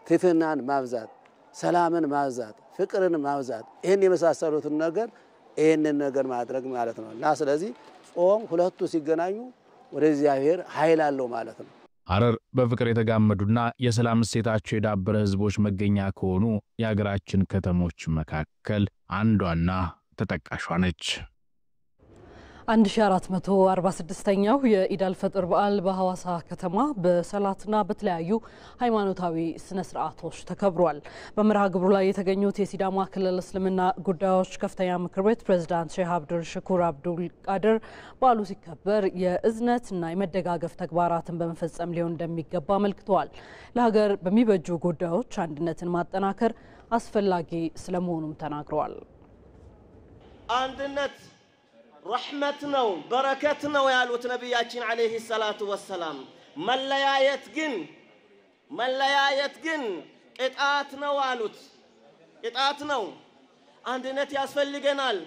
ትህትናን ማብዛት፣ ሰላምን ማብዛት፣ ፍቅርን ማብዛት ይሄን የመሳሰሉትን ነገር ይሄንን ነገር ማድረግ ማለት ነው እና ስለዚህ ጾም ሁለቱ ሲገናኙ ወደ እግዚአብሔር ኃይል አለው ማለት ነው። ሐረር በፍቅር የተጋመዱና የሰላም እሴታቸው የዳበረ ህዝቦች መገኛ ከሆኑ የሀገራችን ከተሞች መካከል አንዷና ተጠቃሿ ነች። 1446ኛው የኢዳል ፈጥር በዓል በሐዋሳ ከተማ በሰላትና በተለያዩ ሃይማኖታዊ ስነ ስርዓቶች ተከብሯል። በመርሃ ግብሩ ላይ የተገኙት የሲዳማ ክልል እስልምና ጉዳዮች ከፍተኛ ምክር ቤት ፕሬዝዳንት ሼህ አብዱል ሽኩር አብዱል ቃድር በዓሉ ሲከበር የእዝነትና የመደጋገፍ ተግባራትን በመፈጸም ሊሆን እንደሚገባ አመልክተዋል። ለሀገር በሚበጁ ጉዳዮች አንድነትን ማጠናከር አስፈላጊ ስለመሆኑም ተናግረዋል። አንድነት ረህመት ነው በረከት ነው ያሉት ነብያችን አለይሂ ሰላቱ ወሰላም መለያየት ግን ቅጣት ነው አሉት። ቅጣት ነው። አንድነት ያስፈልገናል።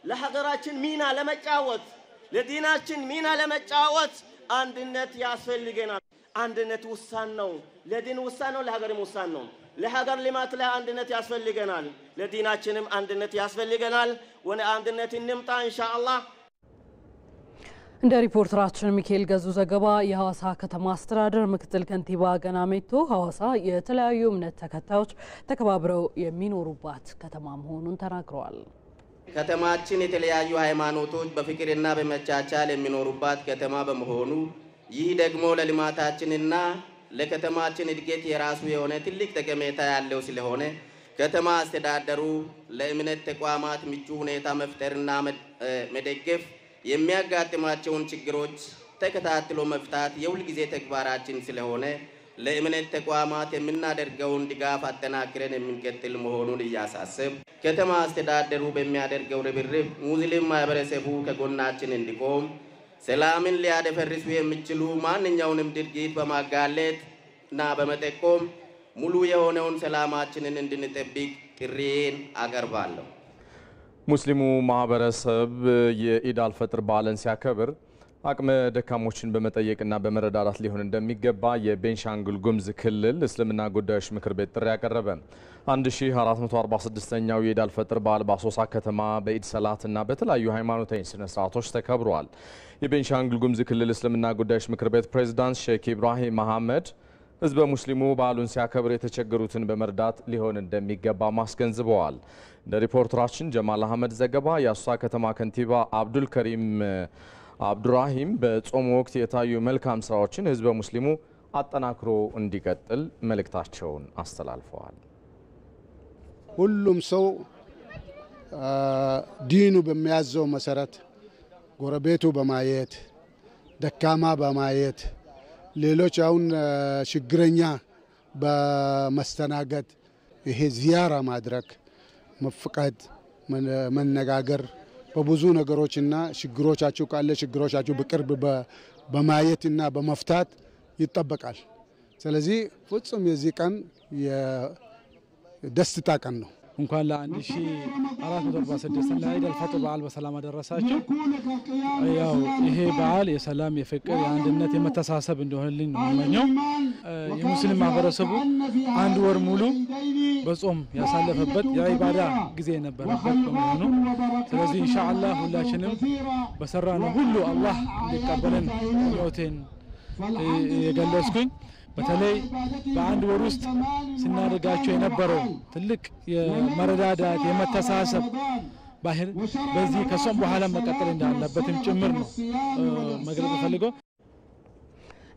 ለሀገራችን ሚና ለመጫወት ለዲናችን ሚና ለመጫወት አንድነት ያስፈልገናል። አንድነት ውሳን ነው። ለዲን ውሳን ነው፣ ለሀገርም ውሳን ነው። ለሀገር ልማት ላይ አንድነት ያስፈልገናል፣ ለዲናችንም አንድነት ያስፈልገናል። ወነ አንድነት እንምጣ ኢንሻአላህ። እንደ ሪፖርተራችን ሚካኤል ገዙ ዘገባ የሐዋሳ ከተማ አስተዳደር ምክትል ከንቲባ ገናሜቶ ሐዋሳ የተለያዩ እምነት ተከታዮች ተከባብረው የሚኖሩባት ከተማ መሆኑን ተናግረዋል። ከተማችን የተለያዩ ሃይማኖቶች በፍቅርና በመቻቻል የሚኖሩባት ከተማ በመሆኑ ይህ ደግሞ ለልማታችንና ለከተማችን እድገት የራሱ የሆነ ትልቅ ጠቀሜታ ያለው ስለሆነ ከተማ አስተዳደሩ ለእምነት ተቋማት ምቹ ሁኔታ መፍጠርና መደገፍ የሚያጋጥማቸውን ችግሮች ተከታትሎ መፍታት የሁልጊዜ ተግባራችን ስለሆነ ለእምነት ተቋማት የምናደርገውን ድጋፍ አጠናክረን የምንቀጥል መሆኑን እያሳሰብ ከተማ አስተዳደሩ በሚያደርገው ርብርብ ሙስሊም ማህበረሰቡ ከጎናችን እንዲቆም ሰላምን ሊያደፈርሱ የሚችሉ ማንኛውንም ድርጊት በማጋለጥ እና በመጠቆም ሙሉ የሆነውን ሰላማችንን እንድንጠብቅ ጥሪዬን አቀርባለሁ። ሙስሊሙ ማህበረሰብ የኢድ አልፈጥር በዓልን ሲያከብር አቅመ ደካሞችን በመጠየቅና በመረዳዳት ሊሆን እንደሚገባ የቤንሻንጉል ጉሙዝ ክልል እስልምና ጉዳዮች ምክር ቤት ጥሪ ያቀረበ 1446ኛው የኢድ አልፈጥር በዓል በአሶሳ ከተማ በኢድ ሰላትና በተለያዩ ሃይማኖታዊ ስነ ስርዓቶች ተከብሯል። የቤንሻንጉል ጉሙዝ ክልል እስልምና ጉዳዮች ምክር ቤት ፕሬዝዳንት ሼክ ኢብራሂም መሐመድ ህዝበ ሙስሊሙ በዓሉን ሲያከብር የተቸገሩትን በመርዳት ሊሆን እንደሚገባ ማስገንዝበዋል። እንደ ሪፖርተራችን ጀማል አህመድ ዘገባ የአሶሳ ከተማ ከንቲባ አብዱል ከሪም አብዱራሂም በጾም ወቅት የታዩ መልካም ስራዎችን ህዝበ ሙስሊሙ አጠናክሮ እንዲቀጥል መልእክታቸውን አስተላልፈዋል። ሁሉም ሰው ዲኑ በሚያዘው መሰረት ጎረቤቱ በማየት ደካማ በማየት ሌሎች አሁን ችግረኛ በመስተናገድ ይሄ ዚያራ ማድረግ መፍቀድ መነጋገር በብዙ ነገሮችና ችግሮቻችሁ ካለ ችግሮቻችሁ በቅርብ በማየትና በመፍታት ይጠበቃል። ስለዚህ ፍጹም የዚህ ቀን የደስታ ቀን ነው። እንኳን ለ1446 ለኢድ አልፈጥር በዓል በሰላም አደረሳችሁ። ያው ይሄ በዓል የሰላም፣ የፍቅር፣ የአንድነት፣ የመተሳሰብ እንደሆነልኝ ነው የምመኘው። የሙስሊም ማህበረሰቡ አንድ ወር ሙሉ በጾም ያሳለፈበት የኢባዳ ጊዜ የነበረበት በመሆኑ ስለዚህ ኢንሻአላህ ሁላችንም በሰራነው ሁሉ አላህ እንዲቀበለን ምኞቴን የገለጽኩኝ። በተለይ በአንድ ወር ውስጥ ስናደርጋቸው የነበረው ትልቅ የመረዳዳት የመተሳሰብ ባህል በዚህ ከጾም በኋላ መቀጠል እንዳለበትም ጭምር ነው መግለጽ ፈልገው።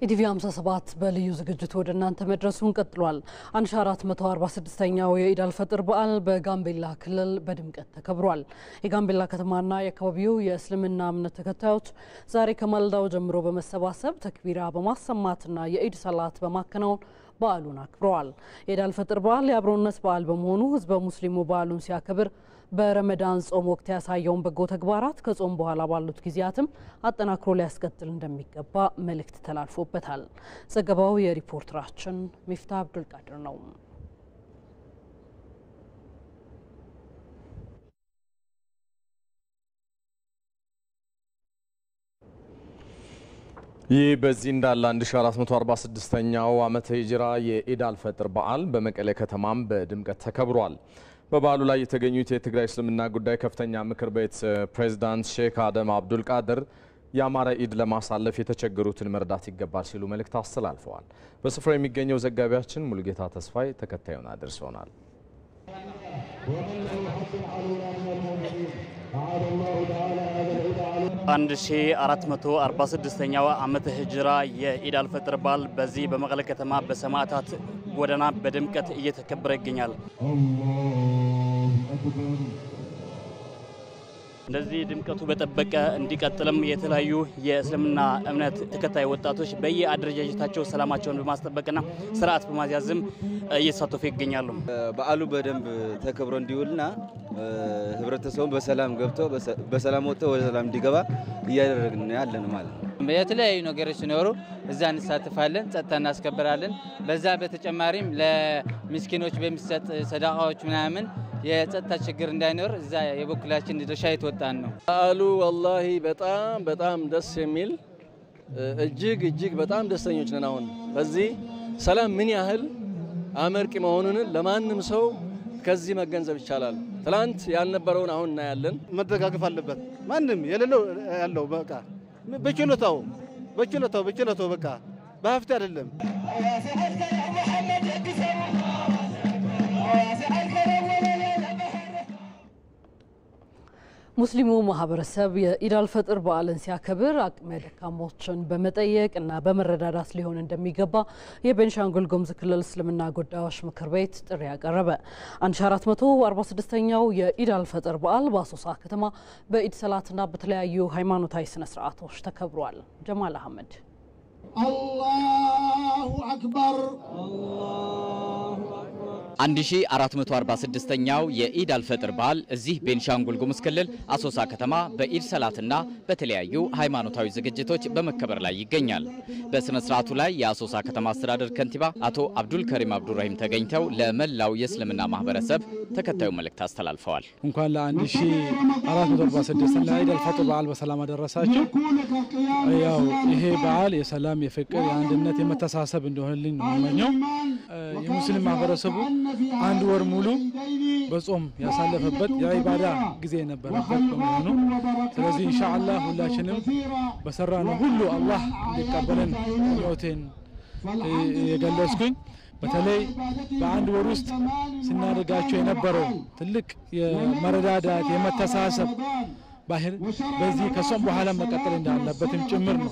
ኢቲቪ 57 በልዩ ዝግጅት ወደ እናንተ መድረሱን ቀጥሏል። 1446ኛው የኢድ አልፈጥር በዓል በጋምቤላ ክልል በድምቀት ተከብሯል። የጋምቤላ ከተማና የአካባቢው የእስልምና እምነት ተከታዮች ዛሬ ከማለዳው ጀምሮ በመሰባሰብ ተክቢራ በማሰማትና የኢድ ሰላት በማከናወን በዓሉን አክብረዋል። የኢድ አልፈጥር በዓል የአብሮነት በዓል በመሆኑ ህዝበ ሙስሊሙ በዓሉን ሲያከብር በረመዳን ጾም ወቅት ያሳየውን በጎ ተግባራት ከጾም በኋላ ባሉት ጊዜያትም አጠናክሮ ሊያስቀጥል እንደሚገባ መልእክት ተላልፎበታል። ዘገባው የሪፖርተራችን ሚፍታ አብዱል ቃድር ነው። ይህ በዚህ እንዳለ 1446ኛው ዓመተ ሂጅራ የኢድ አልፈጥር በዓል በመቀሌ ከተማም በድምቀት ተከብሯል። በበዓሉ ላይ የተገኙት የትግራይ እስልምና ጉዳይ ከፍተኛ ምክር ቤት ፕሬዝዳንት ሼክ አደም አብዱል ቃድር የአማረ ኢድ ለማሳለፍ የተቸገሩትን መርዳት ይገባል ሲሉ መልእክት አስተላልፈዋል። በስፍራው የሚገኘው ዘጋቢያችን ሙሉጌታ ተስፋይ ተከታዩን አድርሶናል። 1446ኛው ዓመተ ሂጅራ የኢድ አልፈጥር በዓል በዚህ በመቀለ ከተማ በሰማዕታት ጎዳና በድምቀት እየተከበረ ይገኛል። እንደዚህ ድምቀቱ በጠበቀ እንዲቀጥልም የተለያዩ የእስልምና እምነት ተከታይ ወጣቶች በየአደረጃጀታቸው ሰላማቸውን በማስጠበቅና ስርዓት በማስያዝም እየተሳተፉ ይገኛሉ። በዓሉ በደንብ ተከብሮ እንዲውልና ህብረተሰቡ በሰላም ገብቶ በሰላም ወጥቶ ወደ ሰላም እንዲገባ እያደረግን ያለን ማለት ነው። የተለያዩ ነገሮች ሲኖሩ እዛ እንሳተፋለን፣ ጸጥታ እናስከብራለን። በዛ በተጨማሪም ለምስኪኖች በሚሰጥ ሰደቃዎች ምናምን የጸጥታ ችግር እንዳይኖር እዛ የበኩላችን ድርሻ የተወጣን ነው። በዓሉ ወላሂ በጣም ደስ የሚል እጅግ በጣም ደስተኞች ነን። አሁን በዚህ ሰላም ምን ያህል አመርቂ መሆኑን ለማንም ሰው ከዚህ መገንዘብ ይቻላል። ትላንት ያልነበረውን አሁን እናያለን። መደጋገፍ አለበት። ማንም የሌለው ያለው በቃ በችሎታው በቃ በሀብት አይደለም። ሙስሊሙ ማህበረሰብ የኢድ አልፈጥር በዓልን ሲያከብር አቅመ ደካሞችን በመጠየቅ እና በመረዳዳት ሊሆን እንደሚገባ የቤንሻንጉል ጉሙዝ ክልል እስልምና ጉዳዮች ምክር ቤት ጥሪ ያቀረበ 1446ኛው የኢድ አልፈጥር በዓል በአሶሳ ከተማ በኢድ ሰላትና በተለያዩ ሃይማኖታዊ ስነ ስርዓቶች ተከብሯል። ጀማል አህመድ አላሁ አክበር 1446ኛው የኢድ አልፈጥር በዓል እዚህ ቤንሻንጉል ጉሙዝ ክልል አሶሳ ከተማ በኢድ ሰላትና በተለያዩ ሃይማኖታዊ ዝግጅቶች በመከበር ላይ ይገኛል። በስነ ስርዓቱ ላይ የአሶሳ ከተማ አስተዳደር ከንቲባ አቶ አብዱል ከሪም አብዱራሂም ተገኝተው ለመላው የእስልምና ማህበረሰብ ተከታዩ መልእክት አስተላልፈዋል። እንኳን ለ1446 ለኢድ አልፈጥር በዓል በሰላም አደረሳችሁ። ያው ይሄ በዓል የሰላም የፍቅር የአንድነት የመተሳሰብ እንደሆነልኝ ነው የምመኘው። የሙስሊም ማህበረሰቡ አንድ ወር ሙሉ በጾም ያሳለፈበት የኢባዳ ጊዜ ነበረበት በመሆኑ ስለዚህ ኢንሻአላህ ሁላችንም በሰራነው ሁሉ አላህ እንዲቀበለን ሞቴን የገለጽኩኝ በተለይ በአንድ ወር ውስጥ ስናደርጋቸው የነበረው ትልቅ የመረዳዳት የመተሳሰብ ባህል በዚህ ከሶም በኋላ መቀጠል እንዳለበትም ጭምር ነው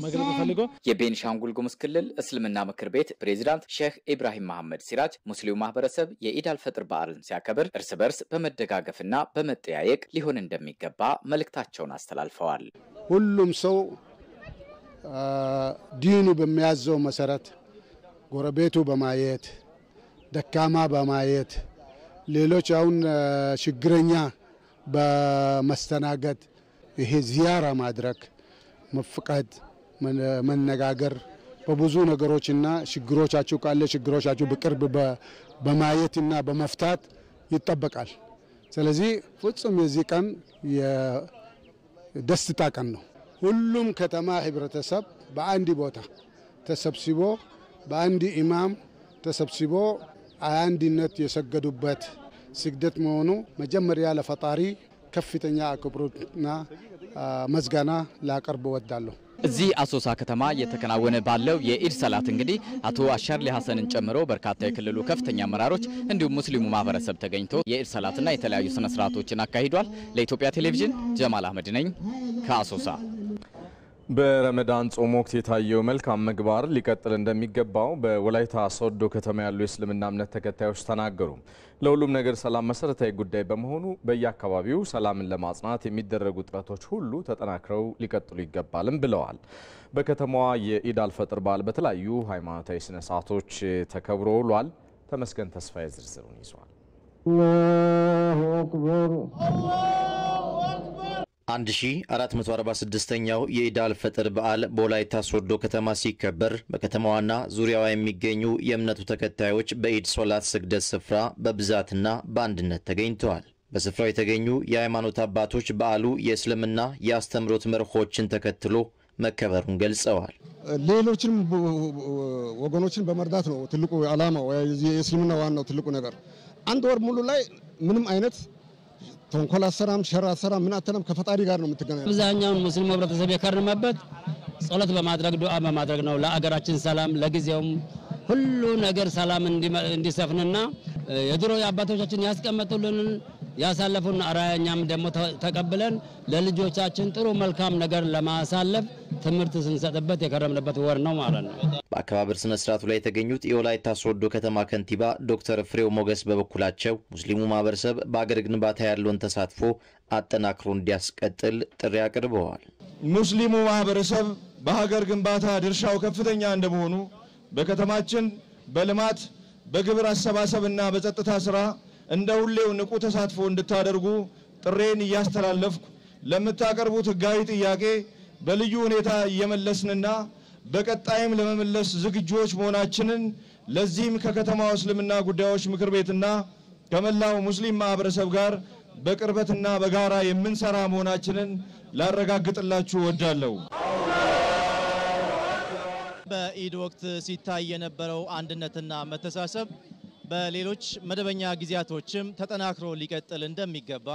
መግለጽ ፈልገው። የቤንሻንጉል ጉሙዝ ክልል እስልምና ምክር ቤት ፕሬዝዳንት ሼህ ኢብራሂም መሐመድ ሲራጅ ሙስሊሙ ማህበረሰብ የኢድ አልፈጥር በዓልን ሲያከብር እርስ በርስ በመደጋገፍና በመጠያየቅ ሊሆን እንደሚገባ መልእክታቸውን አስተላልፈዋል። ሁሉም ሰው ዲኑ በሚያዘው መሰረት ጎረቤቱ በማየት ደካማ በማየት ሌሎች አሁን ችግረኛ በመስተናገድ ይሄ ዚያራ ማድረግ መፍቀድ መነጋገር በብዙ ነገሮችና ችግሮቻችሁ ካለ ችግሮቻችሁ በቅርብ በማየትና በመፍታት ይጠበቃል። ስለዚህ ፍጹም የዚህ ቀን የደስታ ቀን ነው። ሁሉም ከተማ ህብረተሰብ በአንድ ቦታ ተሰብስቦ በአንድ ኢማም ተሰብስቦ አንድነት የሰገዱበት ስግደት መሆኑ መጀመሪያ ለፈጣሪ ከፍተኛ አክብሮትና መስጋና ላቀርብ ወዳለሁ። እዚህ አሶሳ ከተማ የተከናወነ ባለው የኢድ ሰላት እንግዲህ አቶ አሻርሊ ሐሰንን ጨምሮ በርካታ የክልሉ ከፍተኛ አመራሮች እንዲሁም ሙስሊሙ ማህበረሰብ ተገኝቶ የኢድ ሰላትና የተለያዩ ስነ ስርዓቶችን አካሂዷል። ለኢትዮጵያ ቴሌቪዥን ጀማል አህመድ ነኝ ከአሶሳ። በረመዳን ጾም ወቅት የታየው መልካም ምግባር ሊቀጥል እንደሚገባው በወላይታ ሶዶ ከተማ ያሉ የእስልምና እምነት ተከታዮች ተናገሩ። ለሁሉም ነገር ሰላም መሰረታዊ ጉዳይ በመሆኑ በየአካባቢው ሰላምን ለማጽናት የሚደረጉ ጥረቶች ሁሉ ተጠናክረው ሊቀጥሉ ይገባልም ብለዋል። በከተማዋ የኢድ አልፈጥር በዓል በተለያዩ ሃይማኖታዊ ስነ ስርዓቶች ተከብሮ ውሏል። ተመስገን ተስፋዬ ዝርዝሩን ይዟል። አላሁ አክበር 1446ኛው የኢድ አልፈጥር በዓል በወላይታ ሶዶ ከተማ ሲከበር በከተማዋና ዙሪያዋ የሚገኙ የእምነቱ ተከታዮች በኢድ ሶላት ስግደት ስፍራ በብዛትና በአንድነት ተገኝተዋል። በስፍራው የተገኙ የሃይማኖት አባቶች በዓሉ የእስልምና የአስተምሮት መርሆችን ተከትሎ መከበሩን ገልጸዋል። ሌሎችንም ወገኖችን በመርዳት ነው ትልቁ ዓላማው። የእስልምና ዋናው ትልቁ ነገር አንድ ወር ሙሉ ላይ ምንም አይነት ተንኮል አሰራም ሸር አሰራም ምን አተለም ከፈጣሪ ጋር ነው የምትገናኘው። አብዛኛውን ሙስሊም ህብረተሰብ የከረመበት ጸሎት በማድረግ ዱዓ በማድረግ ነው። ለአገራችን ሰላም ለጊዜውም ሁሉ ነገር ሰላም እንዲሰፍንና የድሮ የአባቶቻችን ያስቀመጡልን ያሳለፉን አራያኛም ደግሞ ተቀብለን ለልጆቻችን ጥሩ መልካም ነገር ለማሳለፍ ትምህርት ስንሰጥበት የከረምንበት ወር ነው ማለት ነው። በአከባበር ስነ ስርዓቱ ላይ የተገኙት የወላይታ ሶዶ ከተማ ከንቲባ ዶክተር ፍሬው ሞገስ በበኩላቸው ሙስሊሙ ማህበረሰብ በአገር ግንባታ ያለውን ተሳትፎ አጠናክሮ እንዲያስቀጥል ጥሪ አቅርበዋል። ሙስሊሙ ማህበረሰብ በሀገር ግንባታ ድርሻው ከፍተኛ እንደመሆኑ በከተማችን በልማት በግብር አሰባሰብና በጸጥታ ስራ እንደ ሁሌው ንቁ ተሳትፎ እንድታደርጉ ጥሬን እያስተላለፍኩ ለምታቀርቡት ህጋዊ ጥያቄ በልዩ ሁኔታ እየመለስንና በቀጣይም ለመመለስ ዝግጁዎች መሆናችንን ለዚህም ከከተማው እስልምና ጉዳዮች ምክር ቤትና ከመላው ሙስሊም ማህበረሰብ ጋር በቅርበትና በጋራ የምንሰራ መሆናችንን ላረጋግጥላችሁ ወዳለሁ። በኢድ ወቅት ሲታይ የነበረው አንድነትና መተሳሰብ በሌሎች መደበኛ ጊዜያቶችም ተጠናክሮ ሊቀጥል እንደሚገባ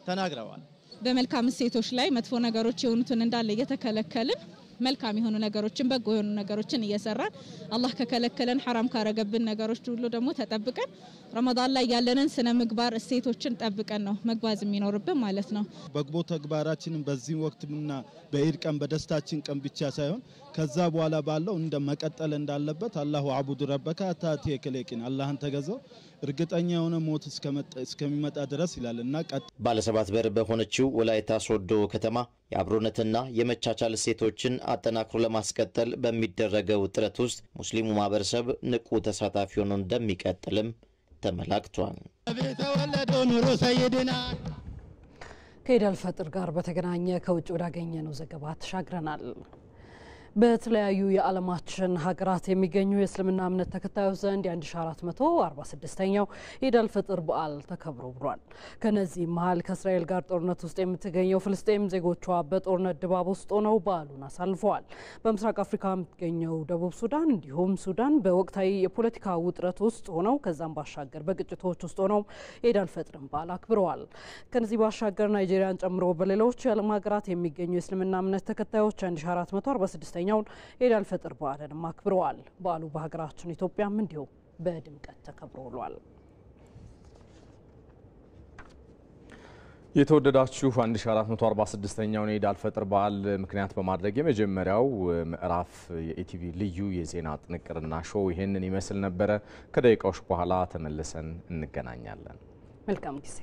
ተናግረዋል። በመልካም እሴቶች ላይ መጥፎ ነገሮች የሆኑትን እንዳለ እየተከለከልን መልካም የሆኑ ነገሮችን በጎ የሆኑ ነገሮችን እየሰራን አላህ ከከለከለን حرام ካረገብን ነገሮች ሁሉ ደግሞ ተጠብቀን ረመዳን ላይ ያለንን ስነ ምግባር እሴቶችን ጠብቀን ነው መግባዝ የሚኖርብን ማለት ነው። በጎ ተግባራችንን በዚህ ወቅትና በኢድ ቀን በደስታችን ቀን ብቻ ሳይሆን ከዛ በኋላ ባለው እንደ መቀጠል እንዳለበት አላሁ አቡዱ ረበካ ታቲከለኪን አላህን ተገዘው እርግጠኛ የሆነ ሞት እስከሚመጣ ድረስ ይላልና ባለሰባት በር በሆነችው ወላይታ ሶዶ ከተማ የአብሮነትና የመቻቻል እሴቶችን አጠናክሮ ለማስቀጠል በሚደረገው ጥረት ውስጥ ሙስሊሙ ማህበረሰብ ንቁ ተሳታፊ ሆኖ እንደሚቀጥልም ተመላክቷል። ከኢድ አልፈጥር ጋር በተገናኘ ከውጭ ወዳገኘነው ዘገባ ተሻግረናል። በተለያዩ የዓለማችን ሀገራት የሚገኙ የእስልምና እምነት ተከታዮች ዘንድ የ1446ኛው ኢድ አልፈጥር በዓል ተከብሮ ብሏል። ከነዚህ መሃል ከእስራኤል ጋር ጦርነት ውስጥ የምትገኘው ፍልስጤም ዜጎቿ በጦርነት ድባብ ውስጥ ሆነው በዓሉን አሳልፈዋል። በምስራቅ አፍሪካ የምትገኘው ደቡብ ሱዳን እንዲሁም ሱዳን በወቅታዊ የፖለቲካ ውጥረት ውስጥ ሆነው ከዛም ባሻገር በግጭቶች ውስጥ ሆነው ኢድ አልፈጥርን በዓል አክብረዋል። ከነዚህ ባሻገር ናይጄሪያን ጨምሮ በሌሎች የዓለም ሀገራት የሚገኙ የእስልምና እምነት ተከታዮች 1446 ኛውን ኢድ አልፈጥር በዓልን አክብረዋል። በዓሉ በሀገራችን ኢትዮጵያም እንዲሁ በድምቀት ተከብሮ ውሏል። የተወደዳችሁ 1446ኛውን ኢድ አልፈጥር በዓል ምክንያት በማድረግ የመጀመሪያው ምዕራፍ የኢቲቪ ልዩ የዜና ጥንቅርና ሾው ይሄንን ይመስል ነበረ። ከደቂቃዎች በኋላ ተመልሰን እንገናኛለን። መልካም ጊዜ